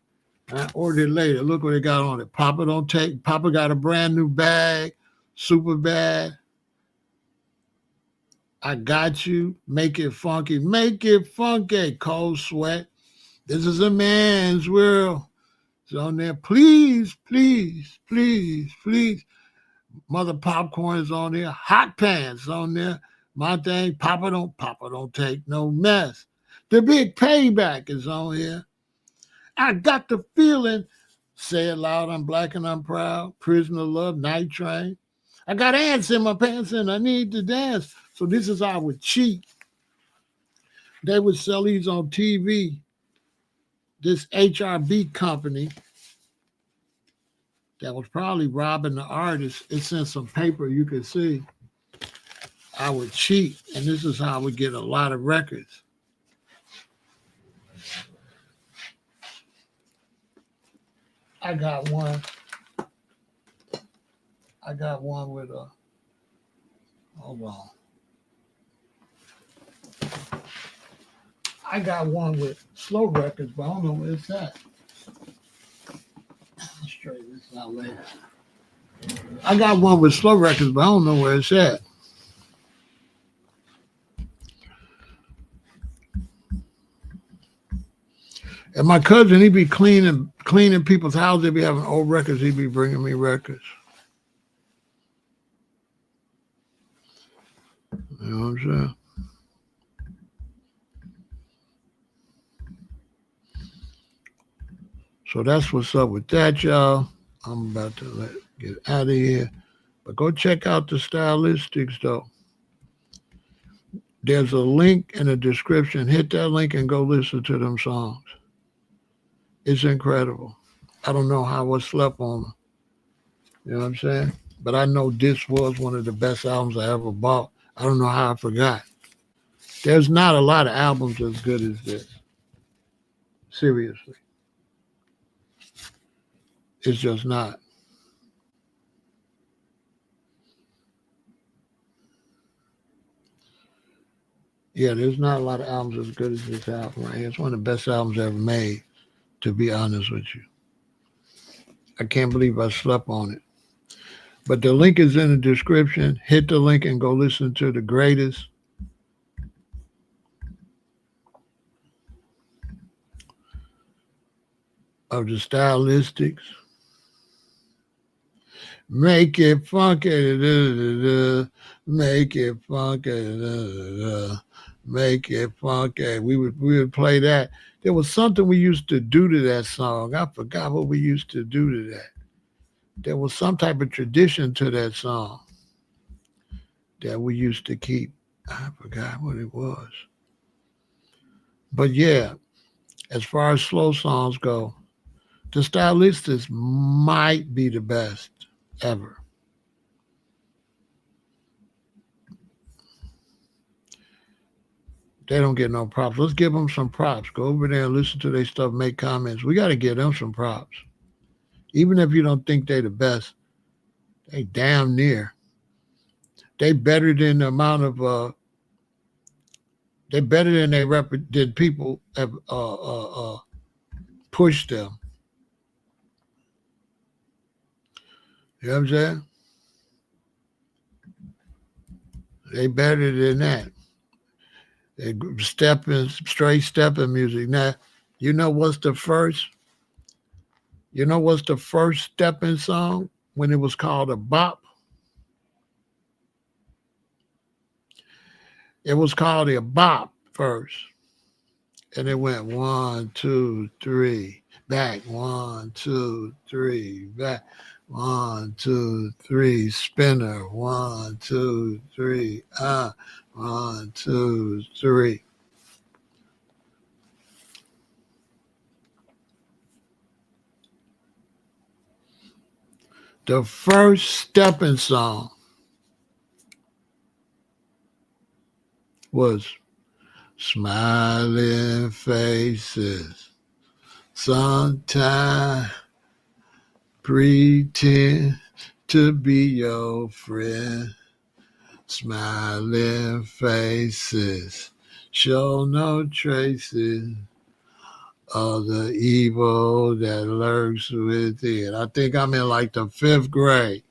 I ordered it later. Look what they got on it. Papa don't take. Papa got a brand new bag, super bag. I got you. Make it funky. Make it funky. Cold sweat. This is a man's world. It's on there. Please, please, please, please. Mother Popcorn is on there. Hot Pants on there. My thing. Papa don't take no mess. The Big Payback is on here. I got the feeling. Say it loud. I'm black and I'm proud. Prisoner of Love. Night Train. I got ants in my pants and I need to dance. So this is how I would cheat. They would sell these on TV. This HRB company that was probably robbing the artist. It's in some paper you could see. I would cheat, and this is how I would get a lot of records. I got one with a, hold on. I got one with slow records, but I don't know where it's at. I'll straighten this out later. I got one with slow records, but I don't know where it's at. And my cousin, he be cleaning people's houses. He be having old records. He be bringing me records. You know what I'm saying? So that's what's up with that, y'all. I'm about to get out of here. But go check out the Stylistics, though. There's a link in the description. Hit that link and go listen to them songs. It's incredible. I don't know how I slept on them. You know what I'm saying? But I know this was one of the best albums I ever bought. I don't know how I forgot. There's not a lot of albums as good as this. Seriously. It's just not. Yeah, there's not a lot of albums as good as this album right here. It's one of the best albums ever made, to be honest with you. I can't believe I slept on it. But the link is in the description. Hit the link and go listen to the greatest. Of the Stylistics. Make it funky, make it funky, make it funky. We would play that. There was something we used to do to that song. I forgot what we used to do to that. There was some type of tradition to that song that we used to keep. I forgot what it was. But yeah, as far as slow songs go, the Stylistics might be the best ever. They don't get no props. Let's give them some props. Go over there and listen to their stuff, make comments. We got to give them some props. Even if you don't think they the best, they damn near. They better than the amount of they better than than people have pushed them. You know what I'm saying? They better than that. They straight stepping music. Now, you know what's the first? You know what's the first stepping song when it was called a bop? It was called a bop first. And it went 1, 2, 3, back, 1, 2, 3, back, 1, 2, 3, spinner, 1, 2, 3, 1, 2, 3. The first stepping song was Smiling Faces. Sometimes pretend to be your friend. Smiling faces show no traces of the evil that lurks within. I think I'm in like the 5th grade.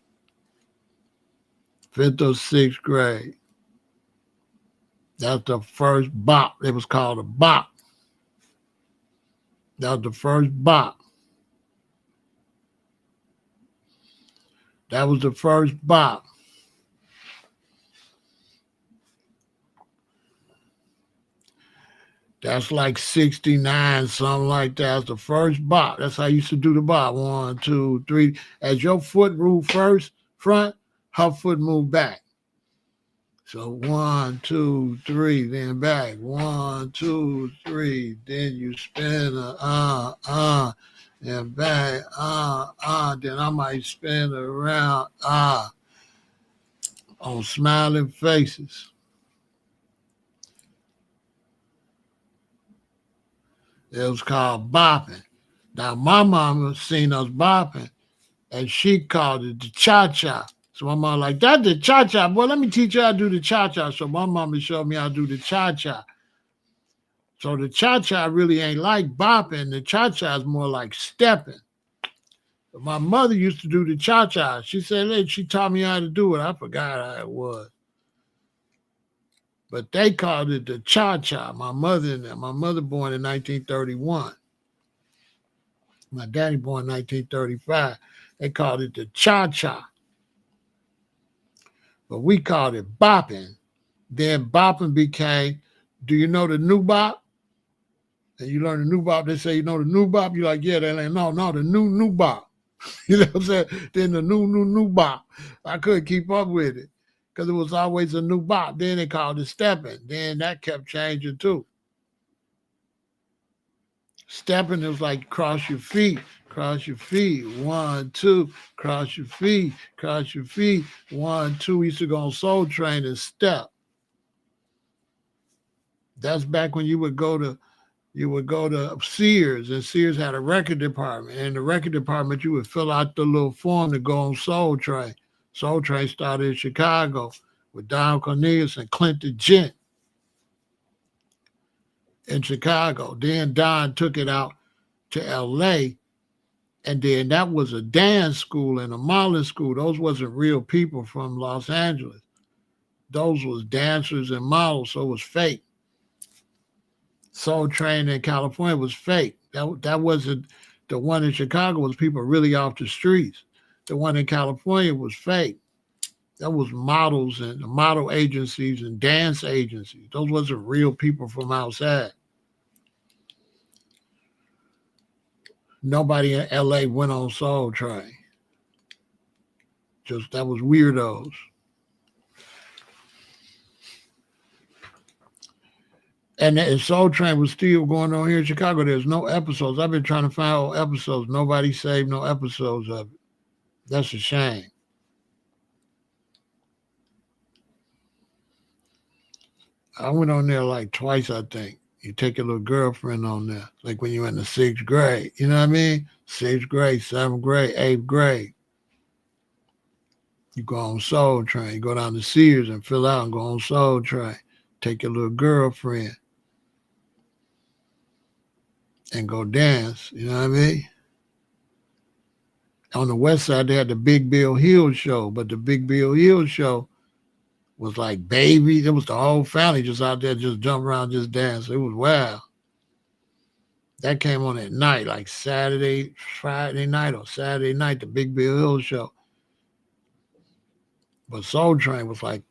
5th or 6th grade. That's the first bop. It was called a bop. That was the first bop. That was the first bop. That's like 69, something like that. That's the first bop. That's how I used to do the bop. 1, 2, 3. As your foot moved first, front, her foot moved back. So 1, 2, 3, then back. 1, 2, 3. Then you spin and back, then I might spin around, on Smiling Faces. It was called bopping. Now, my mama seen us bopping, and she called it the cha-cha. So my mom like, that's the cha-cha. Boy, let me teach you how to do the cha-cha. So my mama showed me how to do the cha-cha. So the cha-cha really ain't like bopping. The cha-cha is more like stepping. But my mother used to do the cha-cha. She said, hey, she taught me how to do it. I forgot how it was. But they called it the cha-cha. My mother born in 1931. My daddy born in 1935. They called it the cha-cha. But we called it bopping. Then bopping became, do you know the new bop? And you learn the new bop, they say, you know the new bop? You're like, yeah, they're like, no, the new bop. You know what I'm saying? Then the new bop. I couldn't keep up with it because it was always a new bop. Then they called it stepping. Then that kept changing too. Stepping is like cross your feet. 1, 2, cross your feet. 1, 2. We used to go on Soul Train and step. That's back when you would go to Sears, and Sears had a record department. And in the record department, you would fill out the little form to go on Soul Train. Soul Train started in Chicago with Don Cornelius and Clinton Gent in Chicago. Then Don took it out to L.A., and then that was a dance school and a modeling school. Those wasn't real people from Los Angeles. Those was dancers and models, so it was fake. Soul Train in California was fake. That wasn't the one in Chicago. Was people really off the streets. The one in California was fake. That was models and model agencies and dance agencies. Those wasn't real people from outside. Nobody in LA went on Soul Train. Just that was weirdos. And Soul Train was still going on here in Chicago. There's no episodes. I've been trying to find all episodes. Nobody saved no episodes of it. That's a shame. I went on there like twice, I think. You take your little girlfriend on there, like when you're in the 6th grade. You know what I mean? 6th grade, 7th grade, 8th grade. You go on Soul Train. You go down to Sears and fill out and go on Soul Train. Take your little girlfriend and go dance. You know what I mean? On the west side, they had the Big Bill Hill show, but the Big Bill Hill show was like babies. It was the whole family just out there, just jump around, just dance. It was wild. That came on at night, like Friday night or Saturday night, the Big Bill Hill show. But Soul Train was like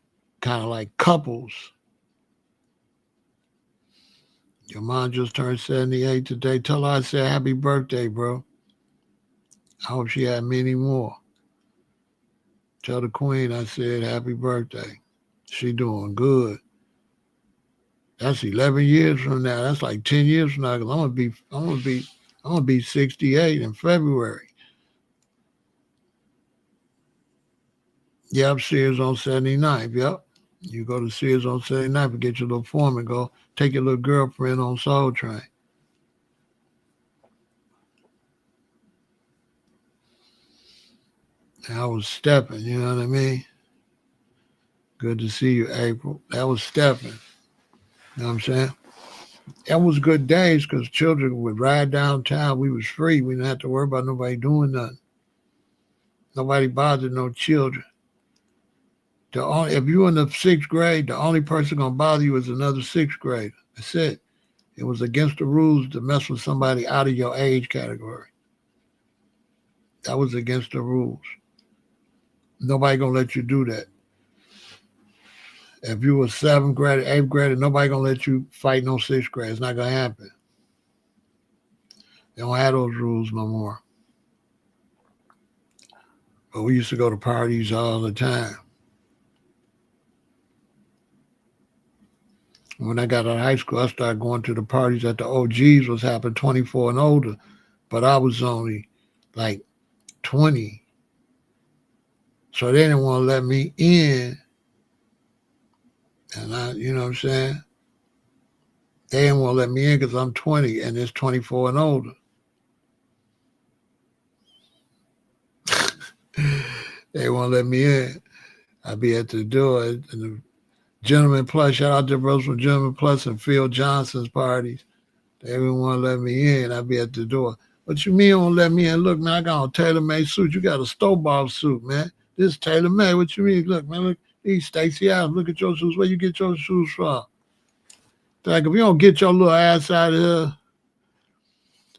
kind of like couples. Your mom just turned 78 today. Tell her I said happy birthday, bro. I hope she had many more. Tell the queen I said happy birthday. She doing good. That's 11 years from now. That's like 10 years from now. 'Cause I'm gonna be 68 in February. Yep, Sears on 79th. Yep. You go to Sears on 79th and get your little form and go take your little girlfriend on Soul Train. And I was stepping, you know what I mean? Good to see you, April. That was stepping. You know what I'm saying? That was good days because children would ride downtown. We was free. We didn't have to worry about nobody doing nothing. Nobody bothered no children. If you were in the 6th grade, the only person gonna bother you is another 6th grader. That's it. It was against the rules to mess with somebody out of your age category. That was against the rules. Nobody gonna let you do that. If you were 7th grader, 8th grader, nobody gonna let you fight no 6th grade. It's not gonna happen. They don't have those rules no more. But we used to go to parties all the time. When I got out of high school, I started going to the parties that the OGs was happening, 24 and older. But I was only like 20. So they didn't want to let me in. And you know what I'm saying? They didn't want to let me in because I'm 20 and it's 24 and older. They won't let me in. I'd be at the door and Gentleman Plus, shout out to brothers from Gentleman Plus and Phil Johnson's parties. They didn't want to let me in. I'd be at the door. What you mean don't let me in? Look, man, I got a tailor-made suit. You got a store-bought suit, man. This is tailor-made. What you mean? Look, man, look. These Stacey Adams, look at your shoes. Where you get your shoes from? Like, if you don't get your little ass out of here.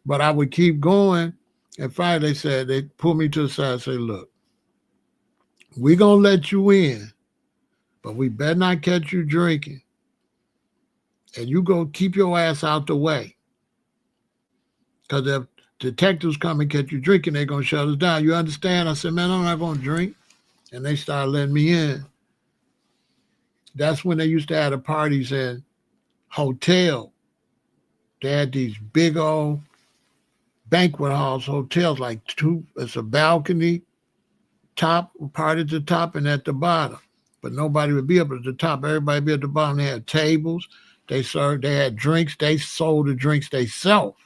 But I would keep going. And finally, they pulled me to the side and say, look, we going to let you in, but we better not catch you drinking. And you go keep your ass out the way. Because if detectives come and catch you drinking, they're going to shut us down. You understand? I said, man, I'm not going to drink. And they started letting me in. That's when they used to have the parties in hotel. They had these big old banquet halls, hotels, like it's a balcony, top, part at the top and at the bottom. But nobody would be up at the top. Everybody would be at the bottom. They had tables. They had drinks. They sold the drinks themselves.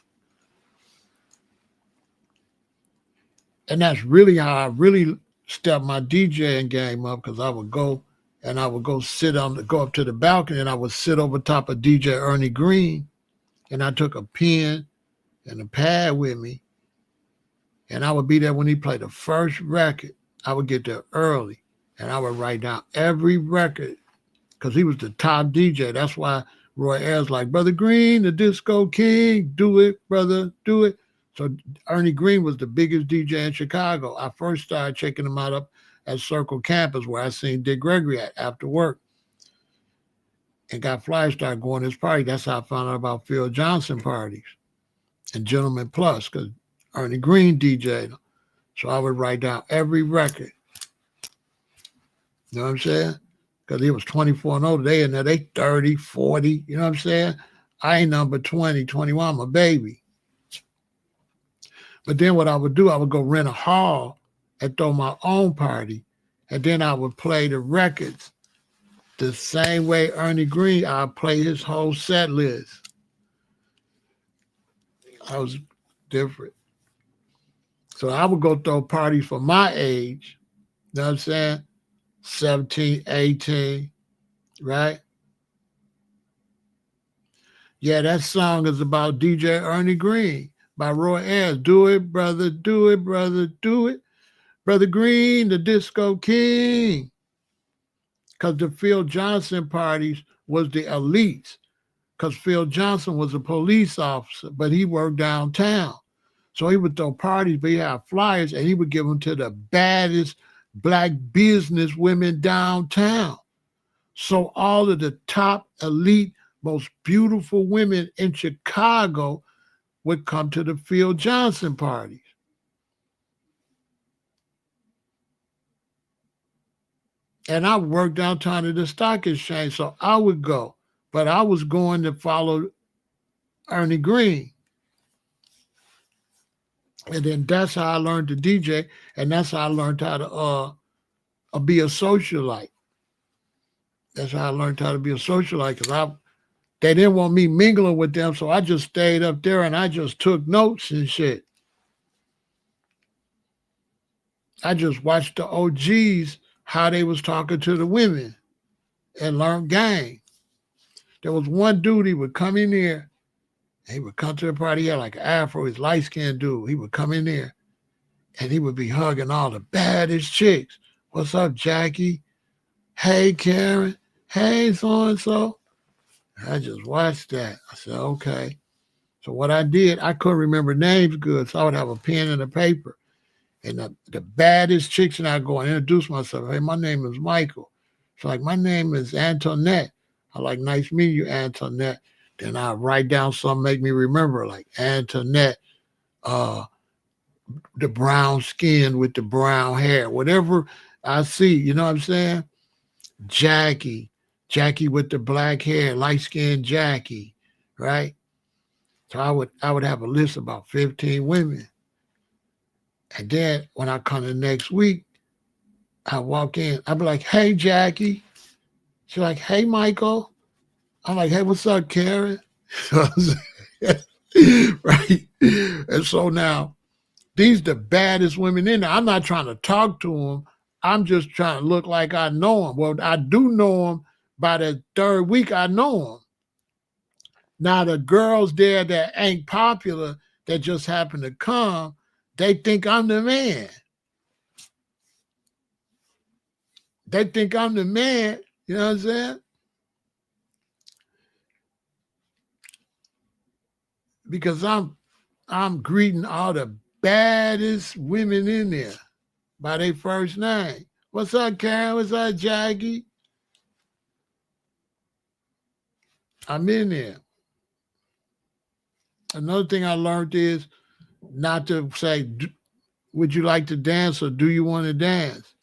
And that's really how I really stepped my DJing game up, because I would go go up to the balcony, and I would sit over top of DJ Ernie Green, and I took a pen and a pad with me, and I would be there when he played the first record. I would get there early, and I would write down every record, because he was the top DJ. That's why Roy Ayers like, Brother Green, the Disco King, do it, brother, do it. So Ernie Green was the biggest DJ in Chicago. I first started checking him out up at Circle Campus, where I seen Dick Gregory at after work, and got flyers, started going to his party. That's how I found out about Phil Johnson parties and Gentleman Plus, because Ernie Green DJ'd them. So I would write down every record. You know what I'm saying? Because he was 24 and older. They in there, they 30, 40. You know what I'm saying? I ain't number 20, 21. I'm a baby. But then what I would do, I would go rent a hall and throw my own party. And then I would play the records the same way Ernie Green, I'd play his whole set list. I was different. So I would go throw parties for my age, you know what I'm saying? 17, 18, right? Yeah, that song is about DJ Ernie Green by Roy Ayers. Do it, brother, do it, brother, do it. Brother Green, the Disco King. Because the Phil Johnson parties was the elites. Because Phil Johnson was a police officer, but he worked downtown. So he would throw parties, but he had flyers, and he would give them to the baddest Black business women downtown. So all of the top elite, most beautiful women in Chicago would come to the Phil Johnson parties. And I worked downtown at the Stock Exchange, so I would go. But I was going to follow Ernie Green. And then that's how I learned to DJ, and that's how I learned how to be a socialite. That's how I learned how to be a socialite, because they didn't want me mingling with them, so I just stayed up there and I just took notes and shit. I just watched the OGs, how they was talking to the women, and learned game. There was one dude, he would come in there, he would come to the party, he had like an afro, his light-skinned dude. He would come in there and he would be hugging all the baddest chicks. What's up, Jackie? Hey, Karen. Hey, so-and-so. I just watched that. I said, okay. So what I did, I couldn't remember names good, so I would have a pen and a paper. And the baddest chicks, and I'd go and introduce myself. Hey, my name is Michael. So like, my name is Antoinette. I like, nice meeting you, Antoinette. Then I write down something make me remember, like Antoinette, the brown skin with the brown hair, whatever I see, you know what I'm saying? Jackie with the black hair, light-skinned Jackie, right? So I would have a list of about 15 women. And then when I come the next week, I walk in, I'd be like, hey, Jackie. She's like, hey, Michael. I'm like, hey, what's up, Karen? Right? And so now, these the baddest women in there. I'm not trying to talk to them. I'm just trying to look like I know them. Well, I do know them, By the third week, I know them. Now the girls there that ain't popular, that just happen to come, they think I'm the man. They think I'm the man. You know what I'm saying? Because I'm greeting all the baddest women in there by their first name. What's up, Karen? What's up, Jackie? I'm in there. Another thing I learned is not to say, would you like to dance or do you want to dance?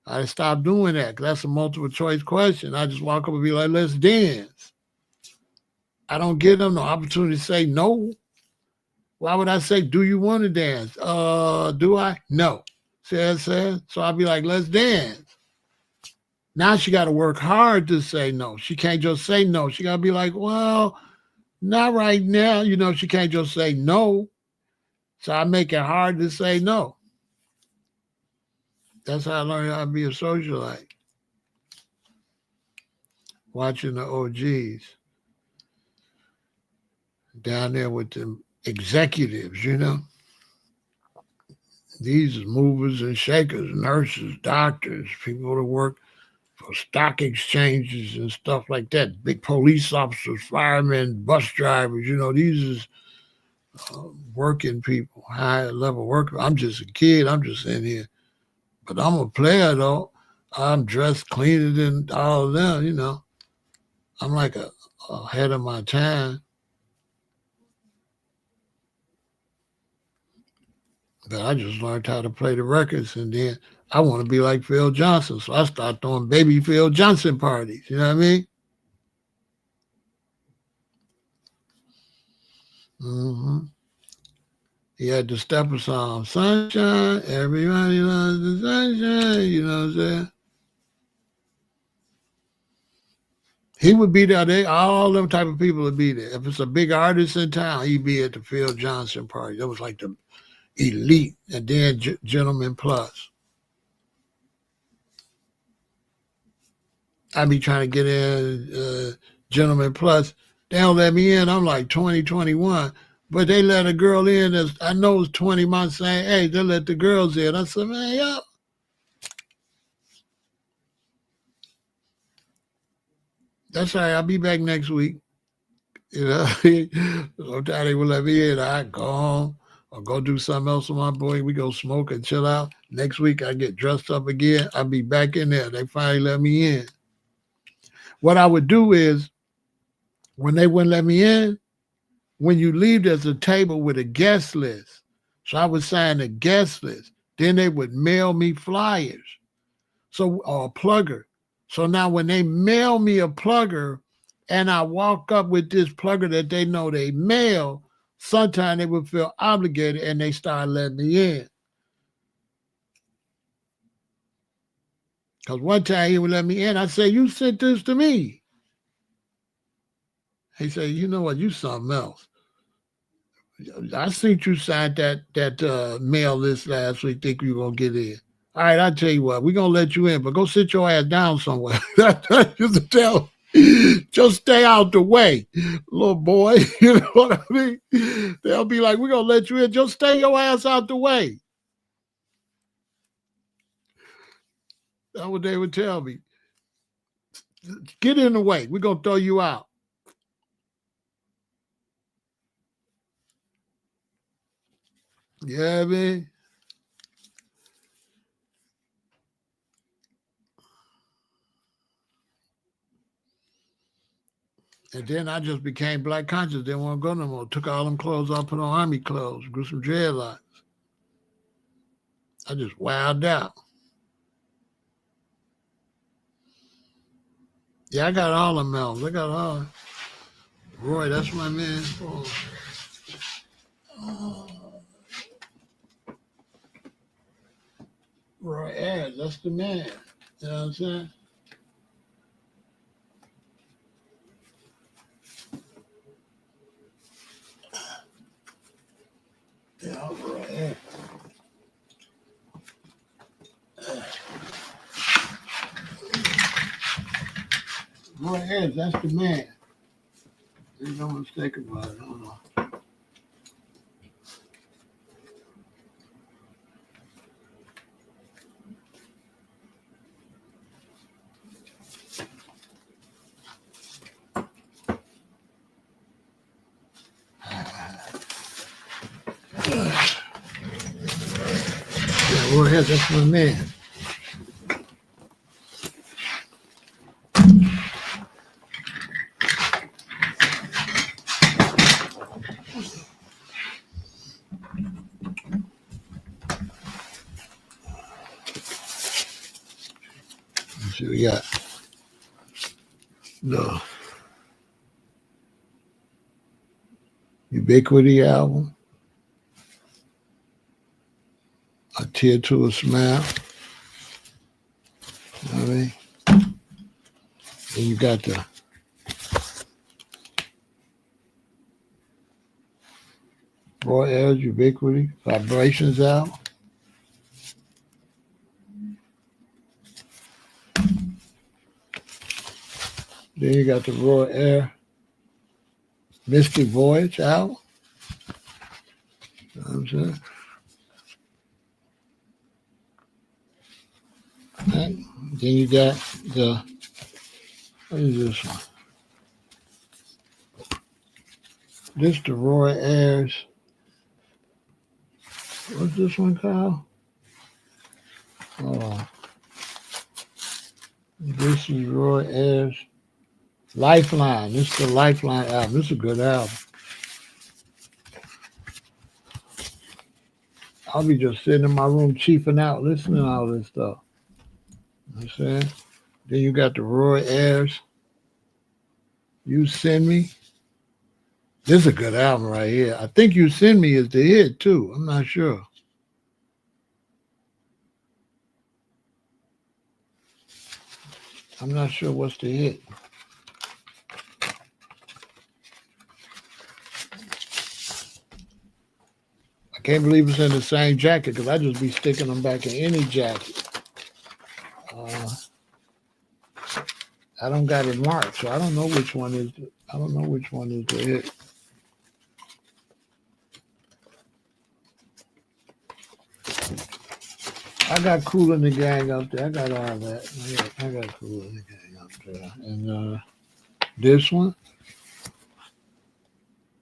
I stopped doing that because that's a multiple choice question. I just walk up and be like, let's dance. I don't give them the opportunity to say no. Why would I say, do you want to dance? Do I? No. Says. So I'll be like, let's dance. Now she got to work hard to say no. She can't just say no. She got to be like, well, not right now. You know, she can't just say no. So I make it hard to say no. That's how I learned how to be a socialite. Watching the OGs down there with the executives, you know. These movers and shakers, nurses, doctors, people that work for stock exchanges and stuff like that. Big police officers, firemen, bus drivers, you know, these is working people, high level workers. I'm just a kid. I'm just in here. But I'm a player, though. I'm dressed cleaner than all of them, you know. I'm like ahead of my time. But I just learned how to play the records, and then I want to be like Phil Johnson. So I start throwing baby Phil Johnson parties. You know what I mean? Mm-hmm. He had the stepper song, Sunshine, everybody loves the sunshine, you know what I'm saying? He would be there. All them type of people would be there. If it's a big artist in town, he'd be at the Phil Johnson party. That was like the elite, and then Gentleman Plus. I be trying to get in Gentleman Plus. They don't let me in. I'm like 20, 21. But they let a girl in that's, I know it's 20 months saying, hey, they let the girls in. I said, man, yo. That's all right. I'll be back next week. You know, sometimes they will let me in. I go home or go do something else with my boy. We go smoke and chill out. Next week, I get dressed up again. I'll be back in there. They finally let me in. What I would do is, when they wouldn't let me in, when you leave, there's a table with a guest list. So I would sign the guest list. Then they would mail me flyers. So, or a plugger. So now when they mail me a plugger and I walk up with this plugger that they know they mail, sometimes they would feel obligated and they start letting me in. Because one time he would let me in. I said, you sent this to me. He said, you know what, you something else. I seen you signed that mail list last week, think you were going to get in. All right, I'll tell you what, we're going to let you in, but go sit your ass down somewhere. Just to tell, just stay out the way, little boy. You know what I mean? They'll be like, we're going to let you in. Just stay your ass out the way. That's what they would tell me. Get in the way. We're going to throw you out. Yeah, man. And then I just became black conscious. Didn't want to go no more. Took all them clothes off, put on army clothes, grew some dreadlocks. I just wowed out. Yeah, I got all the melons. I got all. Roy, that's my man. Roy Ayers, that's the man. You know what I'm saying? Yeah, Roy Ayers. Ayers, that's the man. There's no mistake about it. Hold on. Yeah, Roy Ayers, that's my man. Let's see what we got. The Ubiquity album. A Tear to a Smile. You know what I mean? Then you got the Roy Ayers Ubiquity Vibrations album. Then you got the Roy Ayers Mystic Voyage album. You know what I'm saying? Right. Then you got the, what is this one? This the Roy Ayers. What's this one called? Oh, this is Roy Ayers Lifeline. This is the Lifeline album. This is a good album. I'll be just sitting in my room chiefing out, listening to all this stuff. You know what I'm saying? Then you got the Roy Ayers You Send Me. This is a good album right here. I think You Send Me is the hit too. I'm not sure. I'm not sure what's the hit. I can't believe it's in the same jacket because I just be sticking them back in any jacket. I don't got it marked, so I don't know which one is. I don't know which one is the hit. I got Kool in the Gang up there. I got all that. I got Kool in the Gang up there. And this one,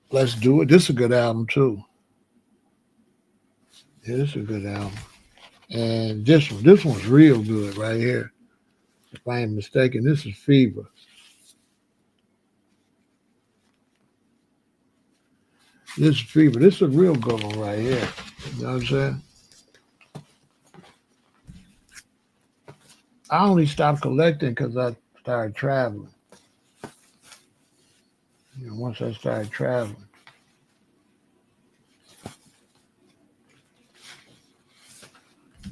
Let's Do It. This is a good album too. Yeah, this is a good album. And this one's real good right here. If I ain't mistaken, this is Fever. This is Fever. This is a real good one right here. You know what I'm saying? I only stopped collecting because I started traveling. You know, once I started traveling.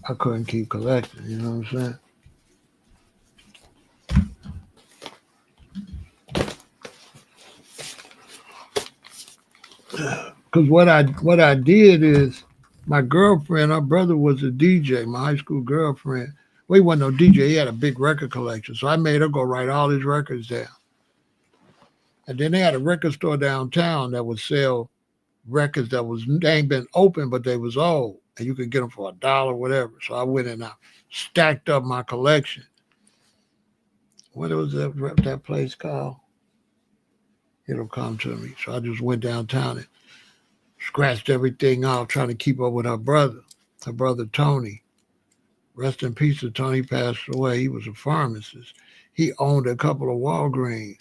I couldn't keep collecting, you know what I'm saying? Because what I did is my girlfriend, her brother was a DJ, my high school girlfriend. Well, he wasn't no DJ, he had a big record collection. So I made her go write all his records down. And then they had a record store downtown that would sell records they ain't been open, but they was old. And you could get them for $1 or whatever. So I went and I stacked up my collection. What was that place called? It'll come to me. So I just went downtown and scratched everything off, trying to keep up with her brother Tony. Rest in peace to Tony, passed away. He was a pharmacist. He owned a couple of Walgreens.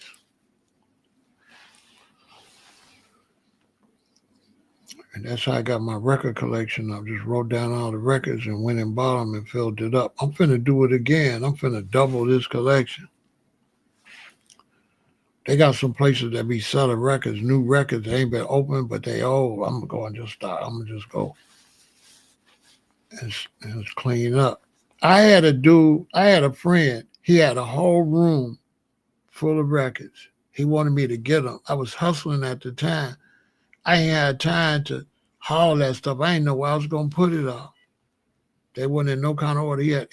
And that's how I got my record collection up. Just wrote down all the records and went and bought them and filled it up. I'm finna do it again. I'm finna double this collection. They got some places that be selling records, new records. They ain't been open, but they old. I'm gonna just go and clean up. I had a friend. He had a whole room full of records. He wanted me to get them. I was hustling at the time. I ain't had time to haul that stuff. I didn't know where I was gonna put it all. They wasn't in no kind of order. He had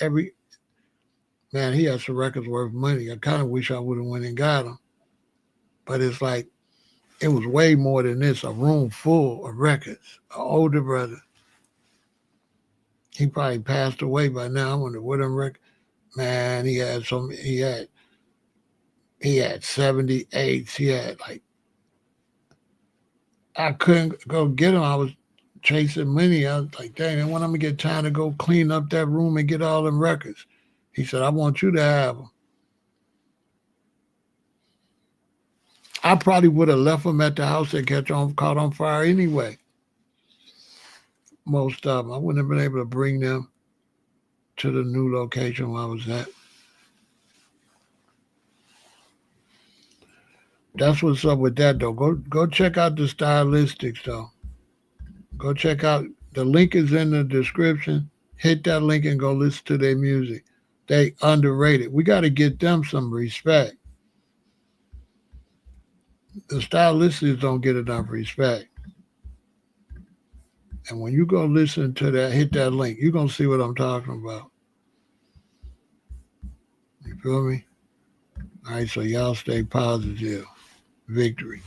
Man, he had some records worth money. I kind of wish I would have went and got them. But it's like, it was way more than this. A room full of records. An older brother. He probably passed away by now. I wonder what them records. Man, he had some. He had 78s. He had like, I couldn't go get him. I was chasing money. I was like, dang, and when I'm gonna get time to go clean up that room and get all them records? He said, I want you to have them. I probably would have left them at the house and caught on fire anyway. Most of them. I wouldn't have been able to bring them to the new location where I was at. That's what's up with that though. Go check out the Stylistics though. Go check out the link is in the description. Hit that link and go listen to their music. They underrated. We got to get them some respect. The Stylistics don't get enough respect. And when you go listen to that, hit that link, you're gonna see what I'm talking about. You feel me? All right, so y'all stay positive. Victory.